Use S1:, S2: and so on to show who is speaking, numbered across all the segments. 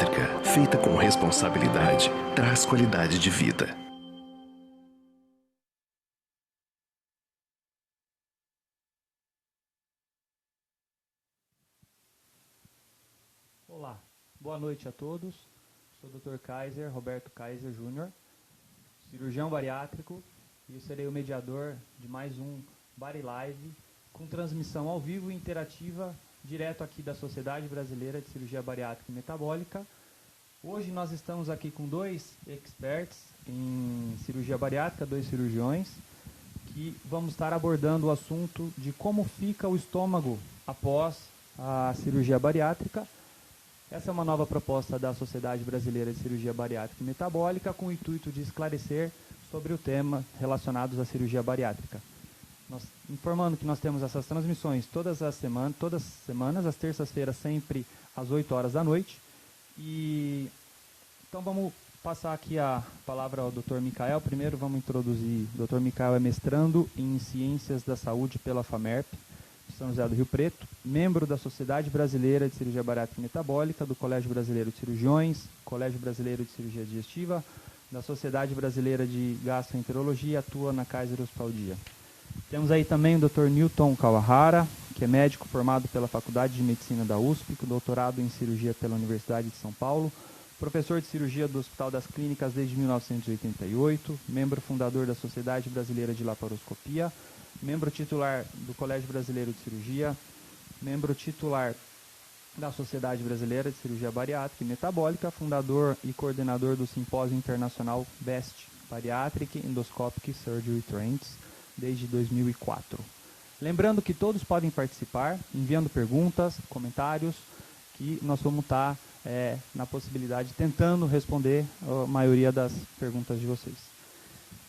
S1: bariátrica, feita com responsabilidade, traz qualidade de vida.
S2: Olá, boa noite a todos. Sou o Dr. Kaiser, Roberto Kaiser Júnior, cirurgião bariátrico, e eu serei o mediador de mais um Bari Live, com transmissão ao vivo e interativa, direto aqui da Sociedade Brasileira de Cirurgia Bariátrica e Metabólica. Hoje nós estamos aqui com dois experts em cirurgia bariátrica, dois cirurgiões, que vamos estar abordando o assunto de como fica o estômago após a cirurgia bariátrica. Essa é uma nova proposta da Sociedade Brasileira de Cirurgia Bariátrica e Metabólica, com o intuito de esclarecer sobre o tema relacionados à cirurgia bariátrica. Informando que nós temos essas transmissões todas as semanas, às terças-feiras, sempre às 8 horas da noite. Então vamos passar aqui a palavra ao Dr. Micael. Primeiro vamos introduzir. O Dr. Micael é mestrando em Ciências da Saúde pela FAMERP, de São José do Rio Preto, membro da Sociedade Brasileira de Cirurgia Bariátrica e Metabólica, do Colégio Brasileiro de Cirurgiões, Colégio Brasileiro de Cirurgia Digestiva, da Sociedade Brasileira de Gastroenterologia, atua na Kaiser Hospital Dia. Temos aí também o Dr. Newton Kawahara, que é médico formado pela Faculdade de Medicina da USP, com doutorado em cirurgia pela Universidade de São Paulo, professor de cirurgia do Hospital das Clínicas desde 1988, membro fundador da Sociedade Brasileira de Laparoscopia, membro titular do Colégio Brasileiro de Cirurgia, membro titular da Sociedade Brasileira de Cirurgia Bariátrica e Metabólica, fundador e coordenador do Simpósio Internacional BEST, Bariatric Endoscopic Surgery Trends, desde 2004. Lembrando que todos podem participar, enviando perguntas, comentários, que nós vamos estar na possibilidade, tentando responder a maioria das perguntas de vocês.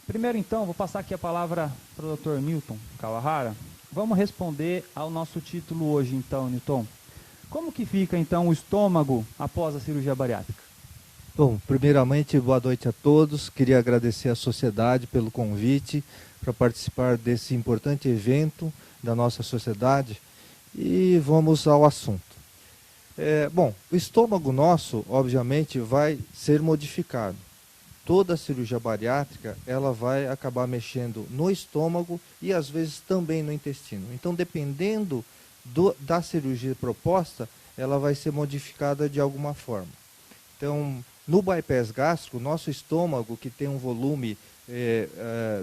S2: Primeiro, então, vou passar aqui a palavra para o Dr. Newton Kawahara. Vamos responder ao nosso título hoje, então, Newton. Como que fica, então, o estômago após a cirurgia bariátrica?
S3: Bom, primeiramente, boa noite a todos. Queria agradecer à sociedade pelo convite para participar desse importante evento da nossa sociedade. E vamos ao assunto. Bom, o estômago nosso, obviamente, vai ser modificado. Toda a cirurgia bariátrica, ela vai acabar mexendo no estômago e às vezes também no intestino. Então, dependendo da cirurgia proposta, ela vai ser modificada de alguma forma. Então, no bypass gástrico, nosso estômago, que tem um volume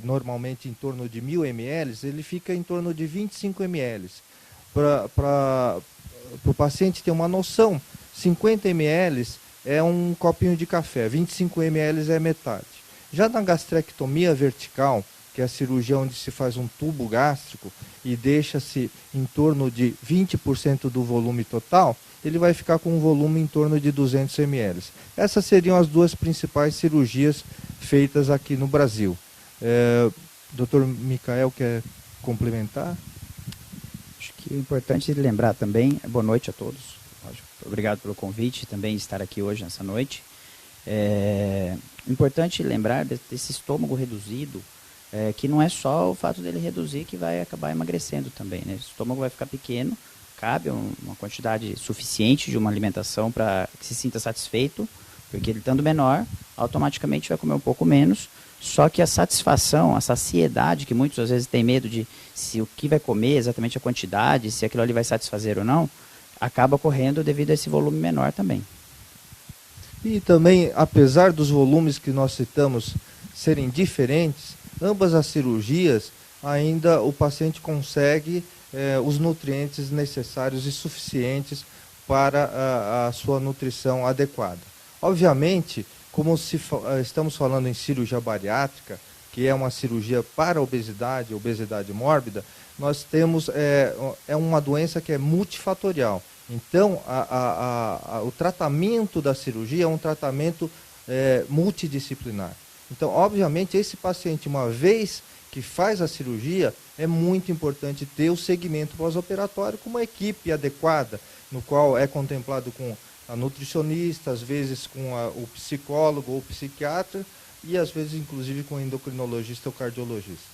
S3: normalmente em torno de 1000 ml, ele fica em torno de 25 ml. Para o paciente ter uma noção, 50 ml é um copinho de café, 25 ml é metade. Já na gastrectomia vertical, que é a cirurgia onde se faz um tubo gástrico e deixa-se em torno de 20% do volume total, ele vai ficar com um volume em torno de 200 ml. Essas seriam as duas principais cirurgias feitas aqui no Brasil. Dr. Micael quer complementar?
S4: Acho que o importante é lembrar também, boa noite a todos. Obrigado pelo convite também estar aqui hoje, nessa noite. Importante lembrar desse estômago reduzido, que não é só o fato dele reduzir que vai acabar emagrecendo também, né? O estômago vai ficar pequeno, cabe uma quantidade suficiente de uma alimentação para que se sinta satisfeito, porque ele estando menor, automaticamente vai comer um pouco menos, só que a satisfação, a saciedade, que muitos às vezes têm medo de se o que vai comer, exatamente a quantidade, se aquilo ali vai satisfazer ou não, acaba ocorrendo devido a esse volume menor também.
S3: E também, apesar dos volumes que nós citamos serem diferentes, ambas as cirurgias, ainda o paciente consegue os nutrientes necessários e suficientes para a sua nutrição adequada. Obviamente, como estamos falando em cirurgia bariátrica, que é uma cirurgia para obesidade mórbida, nós temos uma doença que é multifatorial. Então, o tratamento da cirurgia é um tratamento multidisciplinar. Então, obviamente, esse paciente, uma vez que faz a cirurgia, é muito importante ter o segmento pós-operatório com uma equipe adequada, no qual é contemplado com a nutricionista, às vezes com o psicólogo ou psiquiatra, e às vezes, inclusive, com o endocrinologista ou cardiologista.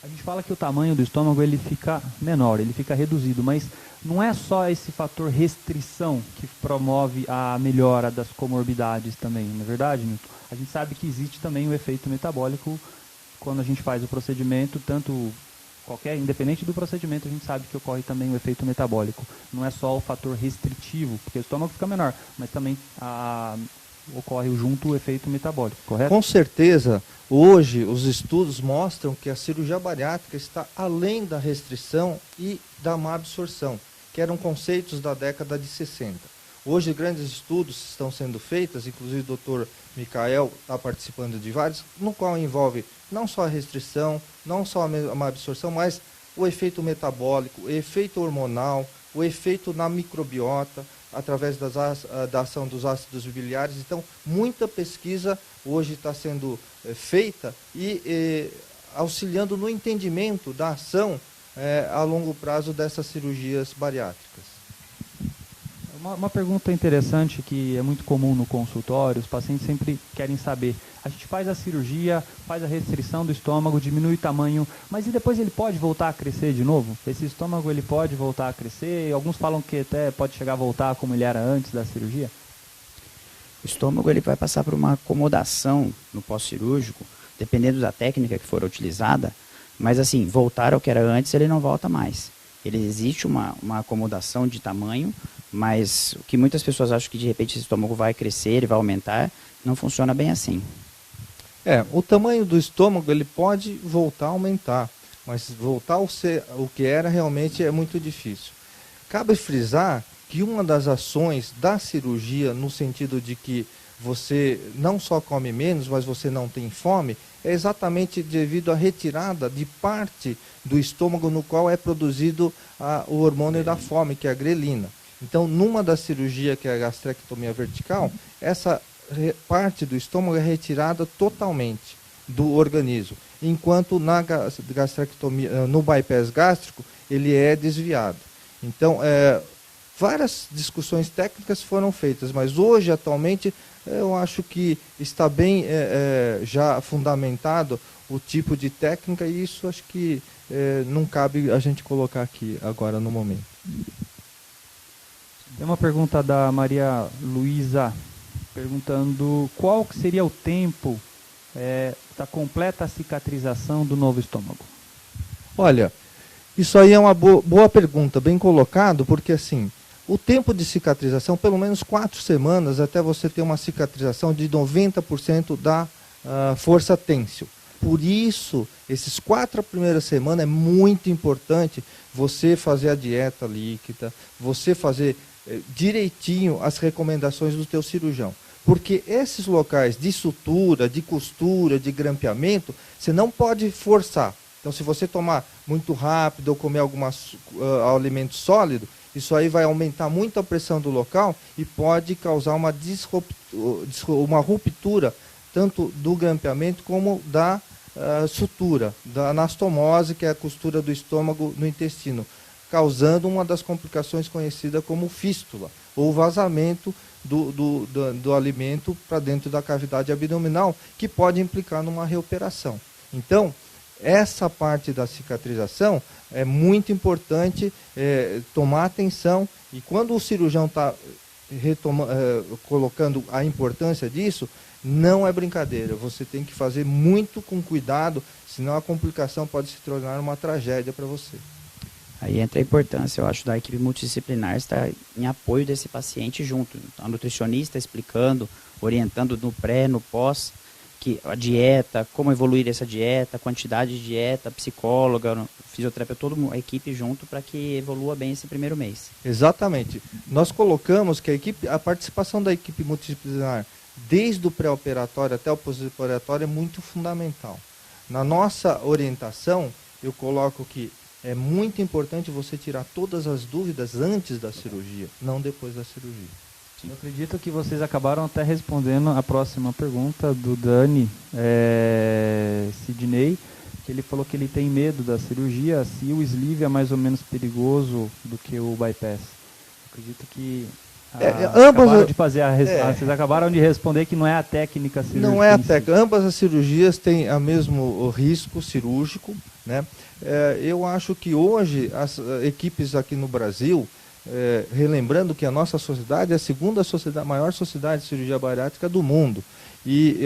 S2: A gente fala que o tamanho do estômago ele fica menor, ele fica reduzido, mas não é só esse fator restrição que promove a melhora das comorbidades também, não é verdade, Nilton? A gente sabe que existe também o efeito metabólico quando a gente faz o procedimento, tanto independente do procedimento, a gente sabe que ocorre também o efeito metabólico. Não é só o fator restritivo, porque o estômago fica menor, mas também ocorre junto o efeito metabólico, correto?
S3: Com certeza, hoje os estudos mostram que a cirurgia bariátrica está além da restrição e da má absorção, que eram conceitos da década de 60. Hoje grandes estudos estão sendo feitos, inclusive o Dr. Micael está participando de vários, no qual envolve não só a restrição, não só a má absorção, mas o efeito metabólico, o efeito hormonal, o efeito na microbiota, através da ação dos ácidos biliares. Então, muita pesquisa hoje está sendo feita e auxiliando no entendimento da ação a longo prazo dessas cirurgias bariátricas.
S2: Uma pergunta interessante que é muito comum no consultório, os pacientes sempre querem saber. A gente faz a cirurgia, faz a restrição do estômago, diminui o tamanho, mas e depois ele pode voltar a crescer de novo? Esse estômago ele pode voltar a crescer? Alguns falam que até pode chegar a voltar como ele era antes da cirurgia.
S4: O estômago ele vai passar por uma acomodação no pós-cirúrgico, dependendo da técnica que for utilizada, mas assim, voltar ao que era antes, ele não volta mais. Ele existe uma acomodação de tamanho, mas o que muitas pessoas acham que de repente esse estômago vai crescer, ele vai aumentar, não funciona bem assim.
S3: O tamanho do estômago ele pode voltar a aumentar, mas voltar ao ser o que era realmente é muito difícil. Cabe frisar que uma das ações da cirurgia, no sentido de que você não só come menos, mas você não tem fome, é exatamente devido à retirada de parte do estômago no qual é produzido o hormônio da fome, que é a grelina. Então, numa das cirurgias, que é a gastrectomia vertical, essa parte do estômago é retirada totalmente do organismo, enquanto na gastrectomia, no bypass gástrico, ele é desviado. Então, várias discussões técnicas foram feitas, mas hoje, atualmente, eu acho que está bem já fundamentado o tipo de técnica, e isso acho que não cabe a gente colocar aqui agora no momento.
S2: Tem uma pergunta da Maria Luísa, perguntando qual que seria o tempo da completa cicatrização do novo estômago.
S3: Olha, isso aí é uma boa pergunta, bem colocado, porque assim, o tempo de cicatrização, pelo menos 4 semanas, até você ter uma cicatrização de 90% da força têncil. Por isso, esses 4 primeiras semanas é muito importante você fazer a dieta líquida, você fazer direitinho as recomendações do teu cirurgião. Porque esses locais de sutura, de costura, de grampeamento, você não pode forçar. Então, se você tomar muito rápido ou comer algum alimento sólido, isso aí vai aumentar muito a pressão do local e pode causar uma ruptura tanto do grampeamento como da sutura, da anastomose, que é a costura do estômago no intestino, causando uma das complicações conhecidas como fístula, ou vazamento do alimento para dentro da cavidade abdominal, que pode implicar numa reoperação. Então, essa parte da cicatrização é muito importante tomar atenção, e quando o cirurgião está colocando a importância disso, não é brincadeira, você tem que fazer muito com cuidado, senão a complicação pode se tornar uma tragédia para você.
S4: Aí entra a importância, eu acho, da equipe multidisciplinar estar em apoio desse paciente junto. A nutricionista explicando, orientando no pré, no pós, que a dieta, como evoluir essa dieta, quantidade de dieta, psicóloga, fisioterapeuta, toda a equipe junto para que evolua bem esse primeiro mês.
S3: Exatamente. Nós colocamos que a participação da equipe multidisciplinar, desde o pré-operatório até o pós-operatório, é muito fundamental. Na nossa orientação, eu coloco que é muito importante você tirar todas as dúvidas antes da cirurgia, não depois da cirurgia.
S2: Eu acredito que vocês acabaram até respondendo a próxima pergunta do Dani Sidney, que ele falou que ele tem medo da cirurgia, se o sleeve é mais ou menos perigoso do que o bypass. Eu acredito que Acabaram de fazer vocês acabaram de responder que não é a técnica cirúrgica.
S3: Não é a técnica. Ambas as cirurgias têm o mesmo risco cirúrgico, né? Eu acho que hoje as equipes aqui no Brasil, relembrando que a nossa sociedade é a segunda maior sociedade de cirurgia bariátrica do mundo. E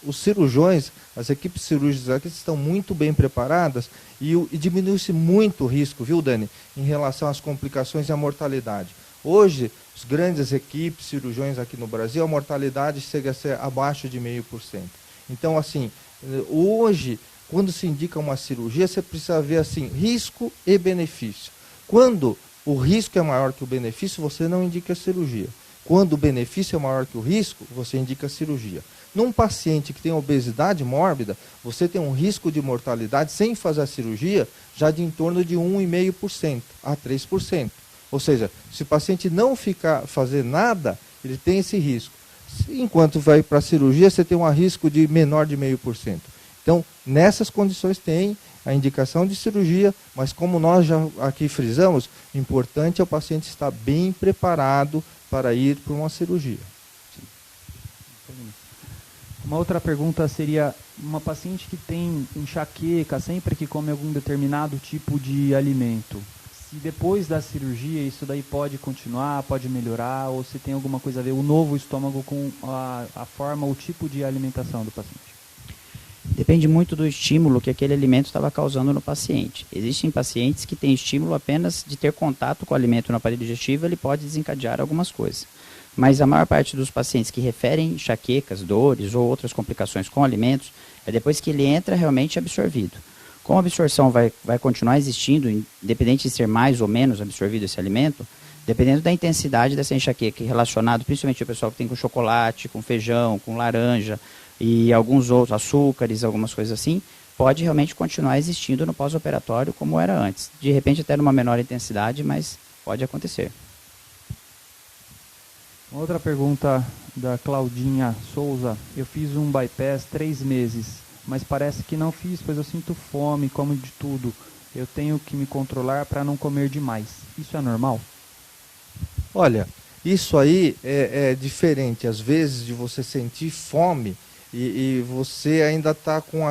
S3: os cirurgiões, as equipes cirúrgicas aqui estão muito bem preparadas e diminui-se muito o risco, viu, Dani, em relação às complicações e à mortalidade. Hoje, as grandes equipes, cirurgiões aqui no Brasil, a mortalidade chega a ser abaixo de 0,5%. Então, assim, hoje, quando se indica uma cirurgia, você precisa ver assim, risco e benefício. Quando o risco é maior que o benefício, você não indica a cirurgia. Quando o benefício é maior que o risco, você indica a cirurgia. Num paciente que tem obesidade mórbida, você tem um risco de mortalidade sem fazer a cirurgia já de em torno de 1,5% a 3%. Ou seja, se o paciente não fazer nada, ele tem esse risco. Enquanto vai para a cirurgia, você tem um risco de menor de 0,5%. Então, nessas condições tem a indicação de cirurgia, mas como nós já aqui frisamos, o importante é o paciente estar bem preparado para ir para uma cirurgia.
S2: Uma outra pergunta seria, uma paciente que tem enxaqueca sempre que come algum determinado tipo de alimento, se depois da cirurgia isso daí pode continuar, pode melhorar, ou se tem alguma coisa a ver, o novo estômago com a forma, o tipo de alimentação do paciente?
S4: Depende muito do estímulo que aquele alimento estava causando no paciente. Existem pacientes que têm estímulo apenas de ter contato com o alimento no aparelho digestivo, ele pode desencadear algumas coisas. Mas a maior parte dos pacientes que referem enxaquecas, dores ou outras complicações com alimentos, é depois que ele entra realmente absorvido. Como a absorção vai continuar existindo, independente de ser mais ou menos absorvido esse alimento, dependendo da intensidade dessa enxaqueca, relacionado principalmente ao pessoal que tem com chocolate, com feijão, com laranja, e alguns outros açúcares, algumas coisas assim, pode realmente continuar existindo no pós-operatório como era antes. De repente até numa menor intensidade, mas pode acontecer.
S2: Outra pergunta da Claudinha Souza. Eu fiz um bypass 3 meses, mas parece que não fiz, pois eu sinto fome, como de tudo. Eu tenho que me controlar para não comer demais. Isso é normal?
S3: Olha, isso aí é diferente. Às vezes de você sentir fome, e você ainda está com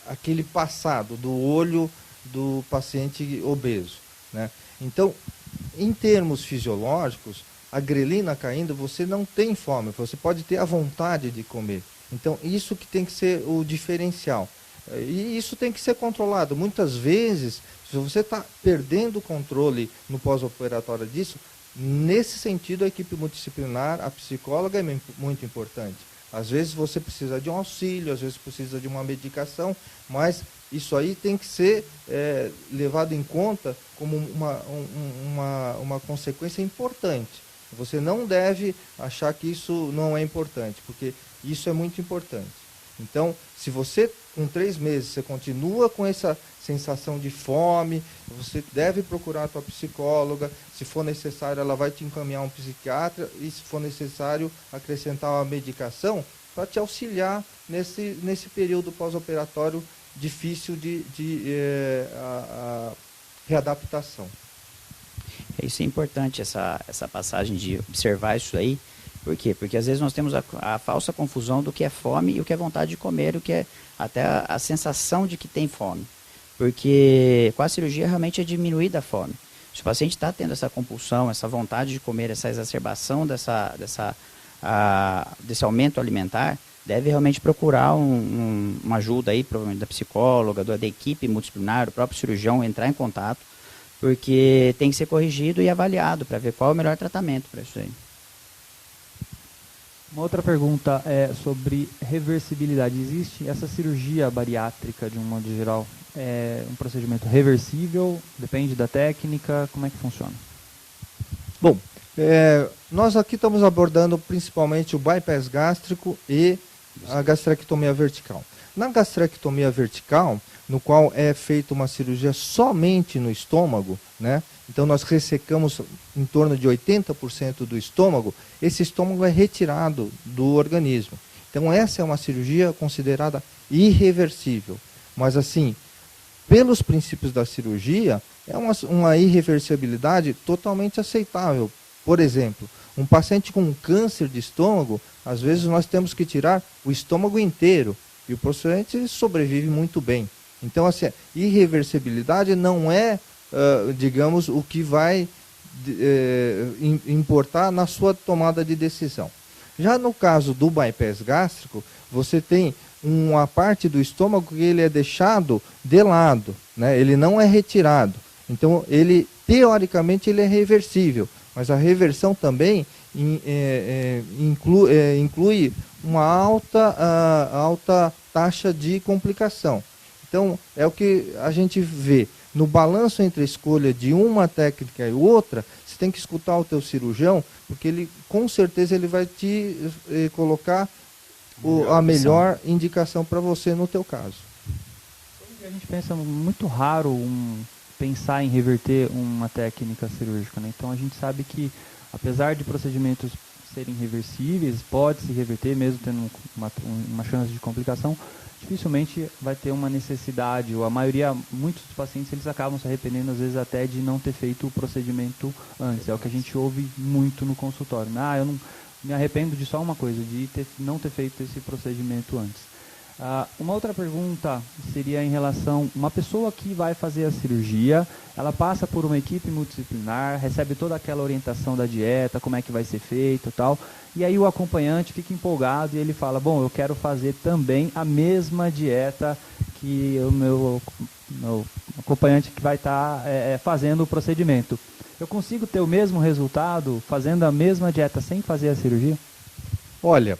S3: aquele passado do olho do paciente obeso, né? Então, em termos fisiológicos, a grelina caindo, você não tem fome, você pode ter a vontade de comer. Então, isso que tem que ser o diferencial. E isso tem que ser controlado. Muitas vezes, se você está perdendo o controle no pós-operatório disso, nesse sentido, a equipe multidisciplinar, a psicóloga é muito importante. Às vezes você precisa de um auxílio, às vezes precisa de uma medicação, mas isso aí tem que ser levado em conta como uma consequência importante. Você não deve achar que isso não é importante, porque isso é muito importante. Então, se você, com 3 meses, você continua com essa sensação de fome, você deve procurar a tua psicóloga. Se for necessário, ela vai te encaminhar um psiquiatra e, se for necessário, acrescentar uma medicação para te auxiliar nesse período pós-operatório difícil de readaptação.
S4: Isso é importante, essa passagem de observar isso aí. Por quê? Porque às vezes nós temos a falsa confusão do que é fome e o que é vontade de comer, o que é até a sensação de que tem fome. Porque com a cirurgia realmente é diminuída a fome. Se o paciente está tendo essa compulsão, essa vontade de comer, essa exacerbação desse aumento alimentar, deve realmente procurar uma ajuda aí, provavelmente da psicóloga, da equipe multidisciplinar, do próprio cirurgião, entrar em contato, porque tem que ser corrigido e avaliado para ver qual é o melhor tratamento para isso aí.
S2: Uma outra pergunta é sobre reversibilidade. Existe essa cirurgia bariátrica, de um modo geral, é um procedimento reversível? Depende da técnica? Como é que funciona?
S3: Bom, nós aqui estamos abordando principalmente o bypass gástrico e a gastrectomia vertical. Na gastrectomia vertical, no qual é feita uma cirurgia somente no estômago, né? Então nós ressecamos em torno de 80% do estômago, esse estômago é retirado do organismo. Então essa é uma cirurgia considerada irreversível. Mas assim, pelos princípios da cirurgia, é uma irreversibilidade totalmente aceitável. Por exemplo, um paciente com câncer de estômago, às vezes nós temos que tirar o estômago inteiro e o paciente sobrevive muito bem. Então, assim, irreversibilidade não é, digamos, o que vai importar na sua tomada de decisão. Já no caso do bypass gástrico, você tem uma parte do estômago que ele é deixado de lado, né? Ele não é retirado. Então, teoricamente, ele é reversível, mas a reversão também inclui uma alta taxa de complicação. Então, é o que a gente vê. No balanço entre a escolha de uma técnica e outra, você tem que escutar o teu cirurgião, porque ele, com certeza, ele vai te colocar a melhor indicação para você no teu caso.
S2: A gente pensa muito raro pensar em reverter uma técnica cirúrgica, né? Então a gente sabe que, apesar de procedimentos serem reversíveis, pode se reverter mesmo tendo uma chance de complicação, dificilmente vai ter uma necessidade, ou a maioria, muitos dos pacientes, eles acabam se arrependendo às vezes até de não ter feito o procedimento antes. É o que a gente ouve muito no consultório. Eu não me arrependo de só uma coisa, de não ter feito esse procedimento antes. Uma outra pergunta seria em relação a uma pessoa que vai fazer a cirurgia, ela passa por uma equipe multidisciplinar, recebe toda aquela orientação da dieta, como é que vai ser feito e tal, e aí o acompanhante fica empolgado e ele fala, bom, eu quero fazer também a mesma dieta que o meu acompanhante que vai estar fazendo o procedimento. Eu consigo ter o mesmo resultado fazendo a mesma dieta sem fazer a cirurgia?
S3: Olha,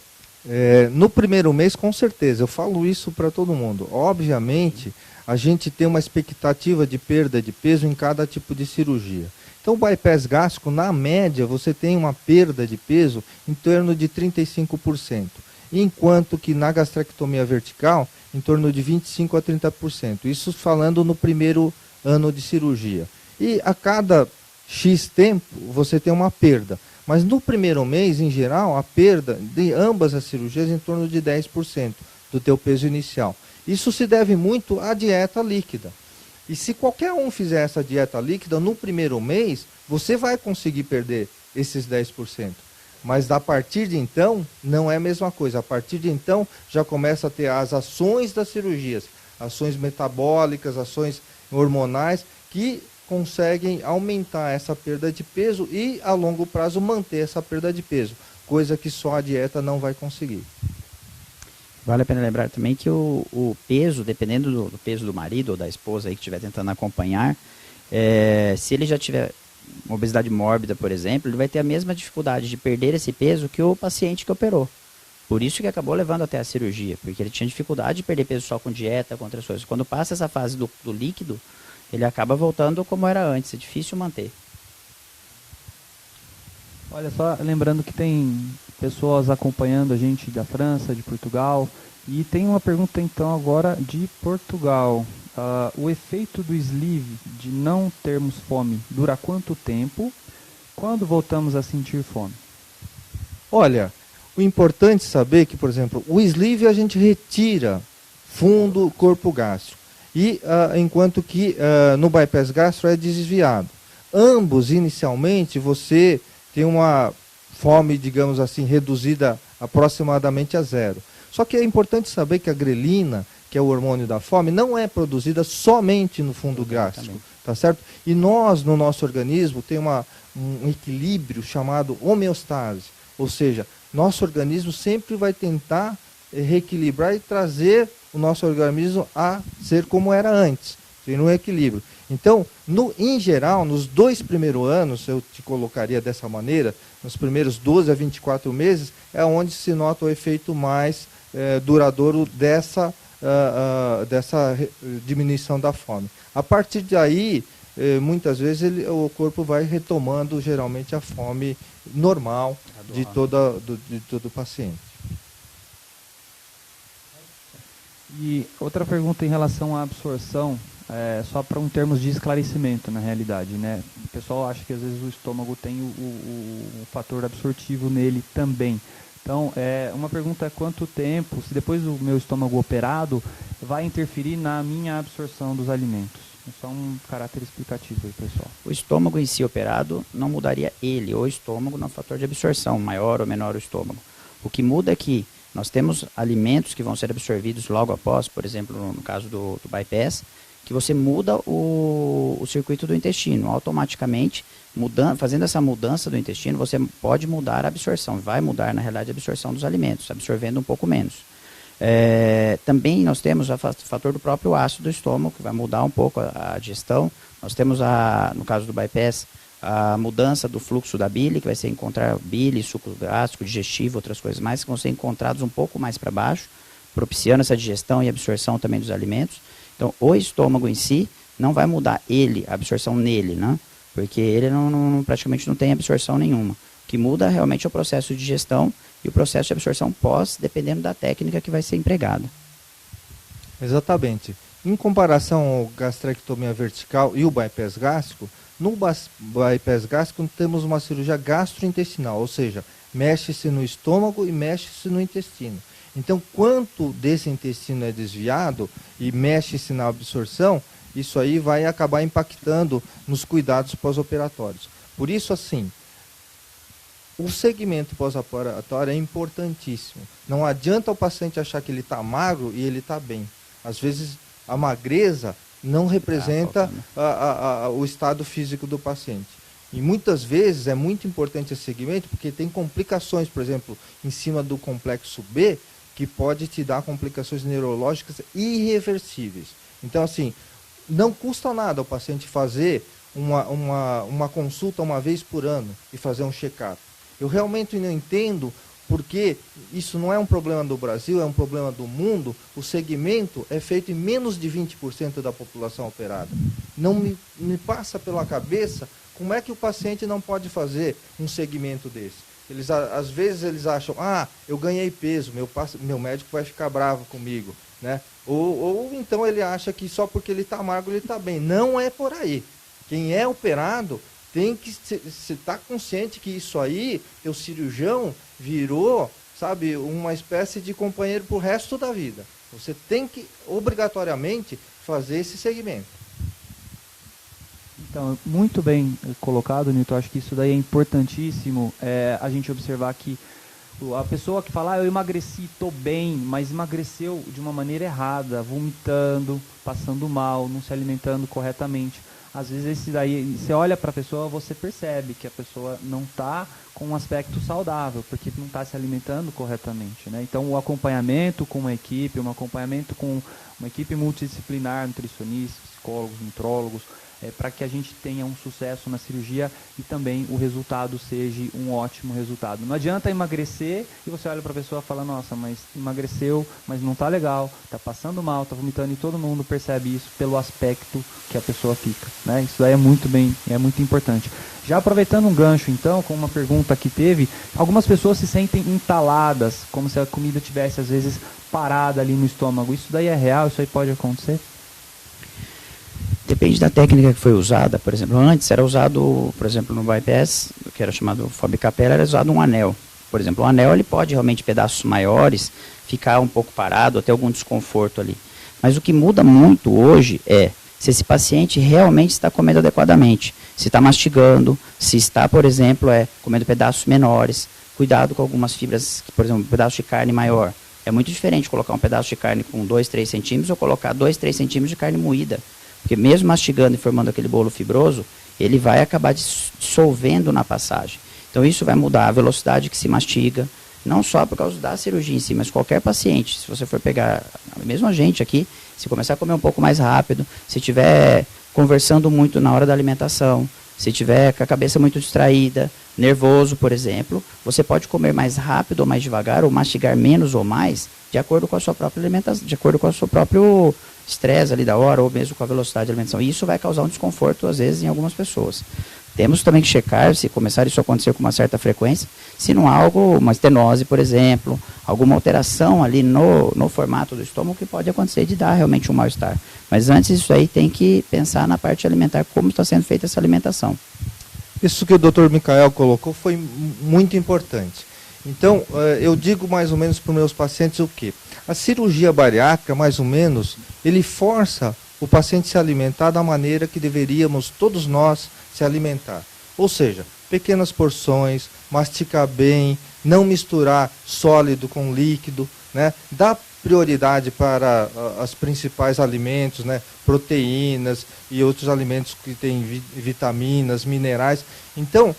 S3: no primeiro mês, com certeza, eu falo isso para todo mundo. Obviamente, a gente tem uma expectativa de perda de peso em cada tipo de cirurgia. Então, o bypass gástrico, na média, você tem uma perda de peso em torno de 35%, enquanto que na gastrectomia vertical, em torno de 25% a 30%. Isso falando no primeiro ano de cirurgia. E a cada X tempo, você tem uma perda. Mas no primeiro mês, em geral, a perda de ambas as cirurgias é em torno de 10% do teu peso inicial. Isso se deve muito à dieta líquida. E se qualquer um fizer essa dieta líquida, no primeiro mês, você vai conseguir perder esses 10%. Mas a partir de então, não é a mesma coisa. A partir de então, já começa a ter as ações das cirurgias, ações metabólicas, ações hormonais, que conseguem aumentar essa perda de peso e, a longo prazo, manter essa perda de peso, coisa que só a dieta não vai conseguir.
S4: Vale a pena lembrar também que o peso, dependendo do peso do marido ou da esposa aí que estiver tentando acompanhar, se ele já tiver obesidade mórbida, por exemplo, ele vai ter a mesma dificuldade de perder esse peso que o paciente que operou. Por isso que acabou levando até a cirurgia, porque ele tinha dificuldade de perder peso só com dieta, com outras coisas. Quando passa essa fase do líquido, ele acaba voltando como era antes, é difícil manter.
S2: Olha só, lembrando que tem pessoas acompanhando a gente da França, de Portugal, e tem uma pergunta então agora de Portugal. O efeito do sleeve de não termos fome dura quanto tempo? Quando voltamos a sentir fome?
S3: Olha, o importante é saber que, por exemplo, o sleeve a gente retira fundo, corpo gástrico. E enquanto que no bypass gástrico é desviado. Ambos, inicialmente, você tem uma fome, digamos assim, reduzida aproximadamente a zero. Só que é importante saber que a grelina, que é o hormônio da fome, não é produzida somente no fundo gástrico, tá certo? E nós, no nosso organismo, tem um equilíbrio chamado homeostase. Ou seja, nosso organismo sempre vai tentar reequilibrar e trazer o nosso organismo a ser como era antes, ter um equilíbrio. Então, em geral, nos 2 primeiros anos, eu te colocaria dessa maneira, nos primeiros 12 a 24 meses, é onde se nota o efeito mais duradouro dessa diminuição da fome. A partir daí, muitas vezes o corpo vai retomando geralmente a fome normal de todo paciente.
S2: E outra pergunta em relação à absorção, só para termos de esclarecimento na realidade, né? O pessoal acha que às vezes o estômago tem o fator absortivo nele também. Então, uma pergunta é quanto tempo, se depois do meu estômago operado, vai interferir na minha absorção dos alimentos? É só um caráter explicativo aí, pessoal.
S4: O estômago em si operado não mudaria ele, o estômago, no fator de absorção, maior ou menor o estômago. O que muda é que nós temos alimentos que vão ser absorvidos logo após, por exemplo, no caso do bypass, que você muda o circuito do intestino. Automaticamente, fazendo essa mudança do intestino, você pode mudar a absorção, vai mudar, na realidade, a absorção dos alimentos, absorvendo um pouco menos. Também nós temos o fator do próprio ácido do estômago, que vai mudar um pouco a digestão. Nós temos, no caso do bypass, a mudança do fluxo da bile, que vai ser encontrar bile, suco gástrico, digestivo, outras coisas mais, que vão ser encontrados um pouco mais para baixo, propiciando essa digestão e absorção também dos alimentos. Então, o estômago em si não vai mudar a absorção nele, né? Porque ele praticamente não tem absorção nenhuma. O que muda realmente é o processo de digestão e o processo de absorção pós, dependendo da técnica que vai ser empregada.
S3: Exatamente. Em comparação ao gastrectomia vertical e o bypass gástrico, no bypass gástrico temos uma cirurgia gastrointestinal, ou seja, mexe-se no estômago e mexe-se no intestino. Então, quanto desse intestino é desviado e mexe-se na absorção, isso aí vai acabar impactando nos cuidados pós-operatórios. Por isso, assim, o segmento pós-operatório é importantíssimo. Não adianta o paciente achar que ele está magro e ele está bem. Às vezes, a magreza não representa o estado físico do paciente. E muitas vezes é muito importante esse segmento porque tem complicações, por exemplo, em cima do complexo B, que pode te dar complicações neurológicas irreversíveis. Então, assim, não custa nada o paciente fazer uma consulta uma vez por ano e fazer um check-up. Eu realmente não entendo porque isso não é um problema do Brasil, é um problema do mundo. O segmento é feito em menos de 20% da população operada. Não me passa pela cabeça como é que o paciente não pode fazer um segmento desse. Às vezes eles acham, eu ganhei peso, meu médico vai ficar bravo comigo, né? Ou então ele acha que só porque ele está magro ele está bem. Não é por aí. Quem é operado tem que estar consciente que isso aí, o cirurgião virou, sabe, uma espécie de companheiro para o resto da vida. Você tem que, obrigatoriamente, fazer esse segmento.
S2: Então, muito bem colocado, Nilton. Acho que isso daí é importantíssimo, a gente observar que a pessoa que fala, eu emagreci, estou bem, mas emagreceu de uma maneira errada, vomitando, passando mal, não se alimentando corretamente. Às vezes esse daí, você olha para a pessoa, você percebe que a pessoa não está com um aspecto saudável, porque não está se alimentando corretamente, né? Então, o acompanhamento com uma equipe, multidisciplinar, nutricionistas, psicólogos, nutrólogos, para que a gente tenha um sucesso na cirurgia e também o resultado seja um ótimo resultado. Não adianta emagrecer e você olha para a pessoa e fala, nossa, mas emagreceu, mas não está legal, está passando mal, está vomitando, e todo mundo percebe isso pelo aspecto que a pessoa fica, né? Isso daí é muito importante. Já aproveitando um gancho, então, com uma pergunta que teve, algumas pessoas se sentem entaladas, como se a comida tivesse, às vezes, parada ali no estômago. Isso daí é real? Isso aí pode acontecer?
S4: Depende da técnica que foi usada. Por exemplo, antes era usado, por exemplo, no bypass, que era chamado Fabry-Capella, era usado um anel. Por exemplo, o anel ele pode realmente, pedaços maiores, ficar um pouco parado, até algum desconforto ali. Mas o que muda muito hoje é se esse paciente realmente está comendo adequadamente, se está mastigando, se está, por exemplo, comendo pedaços menores, cuidado com algumas fibras, por exemplo, um pedaço de carne maior. É muito diferente colocar um pedaço de carne com 2, 3 centímetros ou colocar 2, 3 centímetros de carne moída. Porque mesmo mastigando e formando aquele bolo fibroso, ele vai acabar dissolvendo na passagem. Então isso vai mudar a velocidade que se mastiga, não só por causa da cirurgia em si, mas qualquer paciente. Se você for pegar, mesmo a gente aqui, se começar a comer um pouco mais rápido, se estiver conversando muito na hora da alimentação, se estiver com a cabeça muito distraída, nervoso, por exemplo, você pode comer mais rápido ou mais devagar, ou mastigar menos ou mais, de acordo com a sua própria alimentação, de acordo com o seu próprio estresse ali da hora, ou mesmo com a velocidade de alimentação. E isso vai causar um desconforto, às vezes, em algumas pessoas. Temos também que checar, se começar isso a acontecer com uma certa frequência, se não há uma estenose, por exemplo, alguma alteração ali no formato do estômago que pode acontecer de dar realmente um mal-estar. Mas antes disso aí tem que pensar na parte alimentar, como está sendo feita essa alimentação.
S3: Isso que o Dr. Micael colocou foi muito importante. Então, eu digo mais ou menos para os meus pacientes o quê? A cirurgia bariátrica, mais ou menos, ele força o paciente se alimentar da maneira que deveríamos todos nós se alimentar. Ou seja, pequenas porções, masticar bem, não misturar sólido com líquido, né? Dar prioridade para os principais alimentos, né? Proteínas e outros alimentos que têm vitaminas, minerais. Então,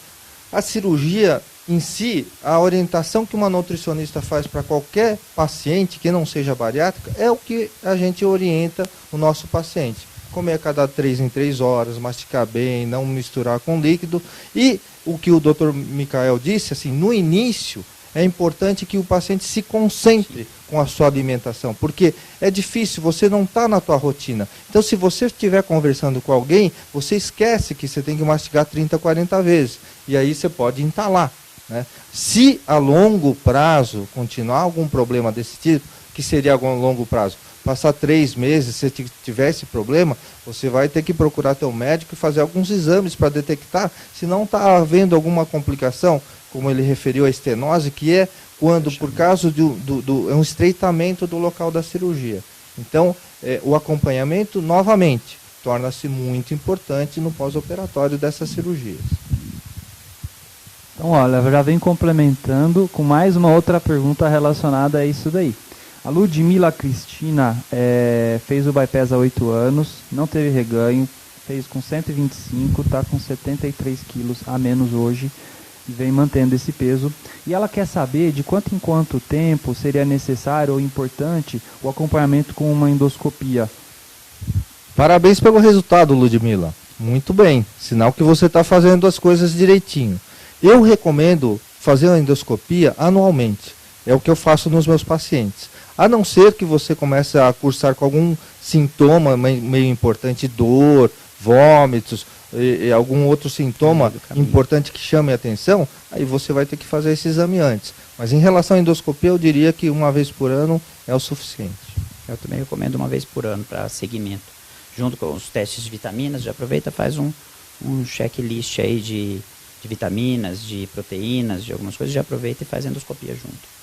S3: a cirurgia em si, a orientação que uma nutricionista faz para qualquer paciente que não seja bariátrica é o que a gente orienta o nosso paciente. Comer a cada 3 em 3 horas, masticar bem, não misturar com líquido. E o que o Dr. Micael disse, assim, no início é importante que o paciente se concentre com a sua alimentação, porque é difícil, você não está na tua rotina. Então, se você estiver conversando com alguém, você esquece que você tem que mastigar 30, 40 vezes. E aí você pode entalar. Né? Se a longo prazo continuar algum problema desse tipo, que seria a longo prazo? Passar 3 meses, se tiver esse problema, você vai ter que procurar teu médico e fazer alguns exames para detectar se não está havendo alguma complicação, como ele referiu a estenose, que é quando, por causa é um estreitamento do local da cirurgia. Então, o acompanhamento, novamente, torna-se muito importante no pós-operatório dessas cirurgias.
S2: Então, olha, já vem complementando com mais uma outra pergunta relacionada a isso daí. A Ludmila Cristina fez o bypass há 8 anos, não teve reganho, fez com 125, está com 73 quilos a menos hoje, e vem mantendo esse peso. E ela quer saber de quanto em quanto tempo seria necessário ou importante o acompanhamento com uma endoscopia.
S3: Parabéns pelo resultado, Ludmila. Muito bem, sinal que você está fazendo as coisas direitinho. Eu recomendo fazer a endoscopia anualmente. É o que eu faço nos meus pacientes. A não ser que você comece a cursar com algum sintoma meio importante, dor, vômitos, e algum outro sintoma importante que chame a atenção, aí você vai ter que fazer esse exame antes. Mas em relação à endoscopia, eu diria que 1 vez por ano é o suficiente.
S4: Eu também recomendo 1 vez por ano para seguimento. Junto com os testes de vitaminas, já aproveita e faz um checklist aí de vitaminas, de proteínas, de algumas coisas, já aproveita e faz endoscopia junto.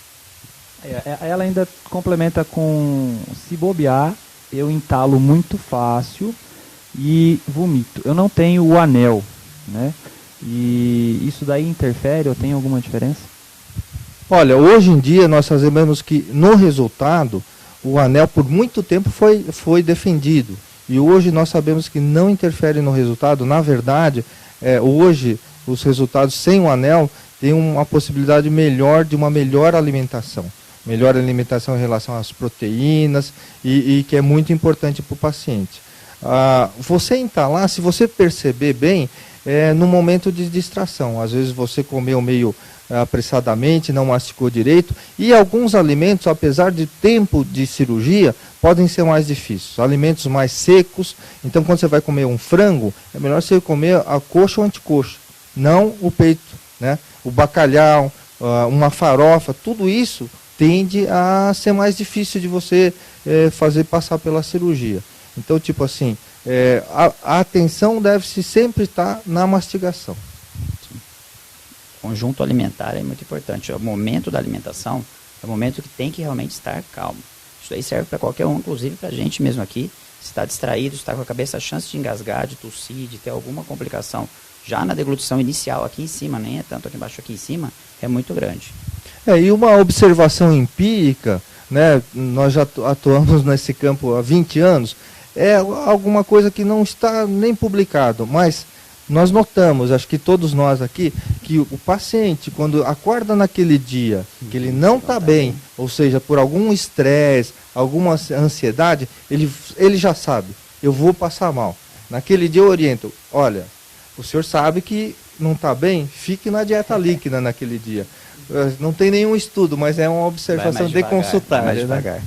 S2: Ela ainda complementa com, se bobear, eu entalo muito fácil e vomito. Eu não tenho o anel, né? E isso daí interfere ou tem alguma diferença?
S3: Olha, hoje em dia nós sabemos que no resultado, o anel por muito tempo foi defendido. E hoje nós sabemos que não interfere no resultado. Na verdade, hoje os resultados sem o anel têm uma possibilidade melhor de uma melhor alimentação. Melhor alimentação em relação às proteínas e que é muito importante para o paciente. Você entalar, se você perceber bem, no momento de distração. Às vezes você comeu meio apressadamente, não masticou direito, e alguns alimentos, apesar de tempo de cirurgia, podem ser mais difíceis. Alimentos mais secos, então quando você vai comer um frango, é melhor você comer a coxa ou anticoxa, não o peito, né? O bacalhau, uma farofa, tudo isso tende a ser mais difícil de você fazer passar pela cirurgia. Então, tipo assim, a atenção deve-se sempre estar na mastigação.
S4: Sim. O conjunto alimentar é muito importante. O momento da alimentação é o momento que tem que realmente estar calmo. Isso aí serve para qualquer um, inclusive para a gente mesmo aqui. Se está distraído, se está com a cabeça, a chance de engasgar, de tossir, de ter alguma complicação já na deglutição inicial aqui em cima, nem é tanto aqui embaixo, aqui em cima, é muito grande.
S3: E uma observação empírica, né, nós já atuamos nesse campo há 20 anos, é alguma coisa que não está nem publicado, mas nós notamos, acho que todos nós aqui, que o paciente, quando acorda naquele dia, que ele não está bem, ou seja, por algum estresse, alguma ansiedade, ele já sabe, eu vou passar mal. Naquele dia eu oriento, olha, o senhor sabe que não está bem, fique na dieta líquida naquele dia. Não tem nenhum estudo, mas é uma observação de consultária.
S4: Né?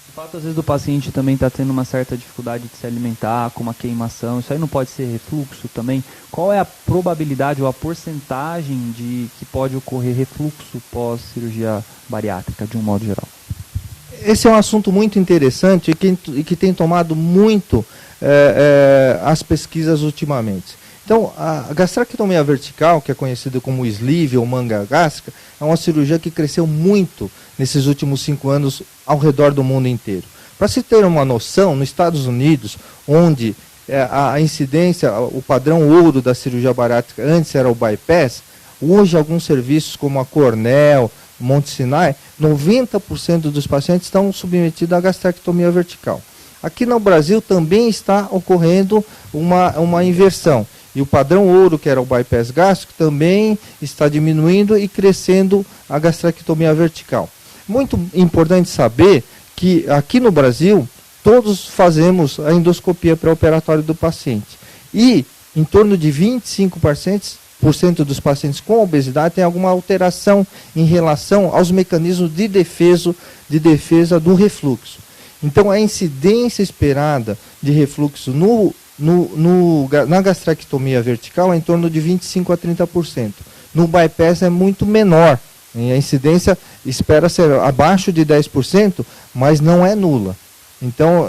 S2: O fato, às vezes, do paciente também está tendo uma certa dificuldade de se alimentar, com uma queimação, isso aí não pode ser refluxo também? Qual é a probabilidade ou a porcentagem de que pode ocorrer refluxo pós-cirurgia bariátrica, de um modo geral?
S3: Esse é um assunto muito interessante e que tem tomado muito as pesquisas ultimamente. Então, a gastrectomia vertical, que é conhecida como sleeve ou manga gástrica, é uma cirurgia que cresceu muito nesses últimos 5 anos ao redor do mundo inteiro. Para se ter uma noção, nos Estados Unidos, onde a incidência, o padrão ouro da cirurgia bariátrica antes era o bypass, hoje alguns serviços como a Cornell, Monte Sinai, 90% dos pacientes estão submetidos à gastrectomia vertical. Aqui no Brasil também está ocorrendo uma inversão. E o padrão ouro, que era o bypass gástrico, também está diminuindo e crescendo a gastrectomia vertical. Muito importante saber que aqui no Brasil, todos fazemos a endoscopia pré-operatória do paciente. E em torno de 25% dos pacientes com obesidade têm alguma alteração em relação aos mecanismos de defesa do refluxo. Então, a incidência esperada de refluxo na gastrectomia vertical é em torno de 25% a 30%. No bypass é muito menor. A incidência espera ser abaixo de 10%, mas não é nula. Então,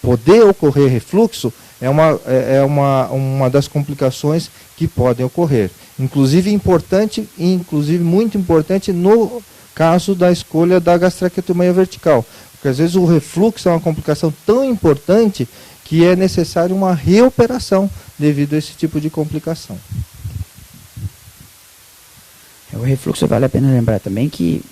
S3: poder ocorrer refluxo é uma das complicações que podem ocorrer. Inclusive muito importante no caso da escolha da gastrectomia vertical. Porque às vezes o refluxo é uma complicação tão importante que é necessário uma reoperação devido a esse tipo de complicação.
S4: O refluxo, vale a pena lembrar também que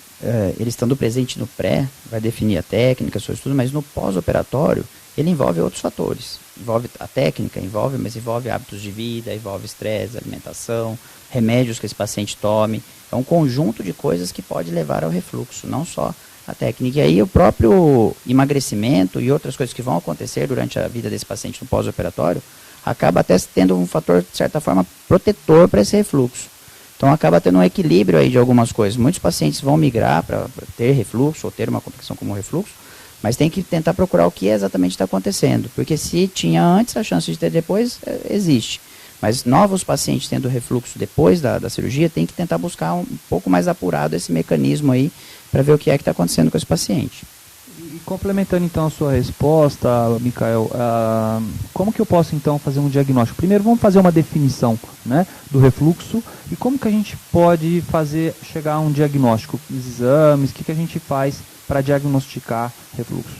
S4: ele estando presente no pré, vai definir a técnica, seu estudo, mas no pós-operatório ele envolve outros fatores. Envolve a técnica, mas envolve hábitos de vida, envolve estresse, alimentação, remédios que esse paciente tome. É um conjunto de coisas que pode levar ao refluxo, não só a técnica. E aí o próprio emagrecimento e outras coisas que vão acontecer durante a vida desse paciente no pós-operatório, acaba até tendo um fator, de certa forma, protetor para esse refluxo. Então acaba tendo um equilíbrio aí de algumas coisas. Muitos pacientes vão migrar para ter refluxo ou ter uma complicação como refluxo, mas tem que tentar procurar o que exatamente está acontecendo. Porque se tinha antes, a chance de ter depois existe. Mas novos pacientes tendo refluxo depois da cirurgia, tem que tentar buscar um pouco mais apurado esse mecanismo aí, para ver o que é que está acontecendo com esse paciente.
S2: E complementando então a sua resposta, Micael, como que eu posso então fazer um diagnóstico? Primeiro vamos fazer uma definição, né, do refluxo e como que a gente pode chegar a um diagnóstico, os exames, o que a gente faz para diagnosticar refluxo?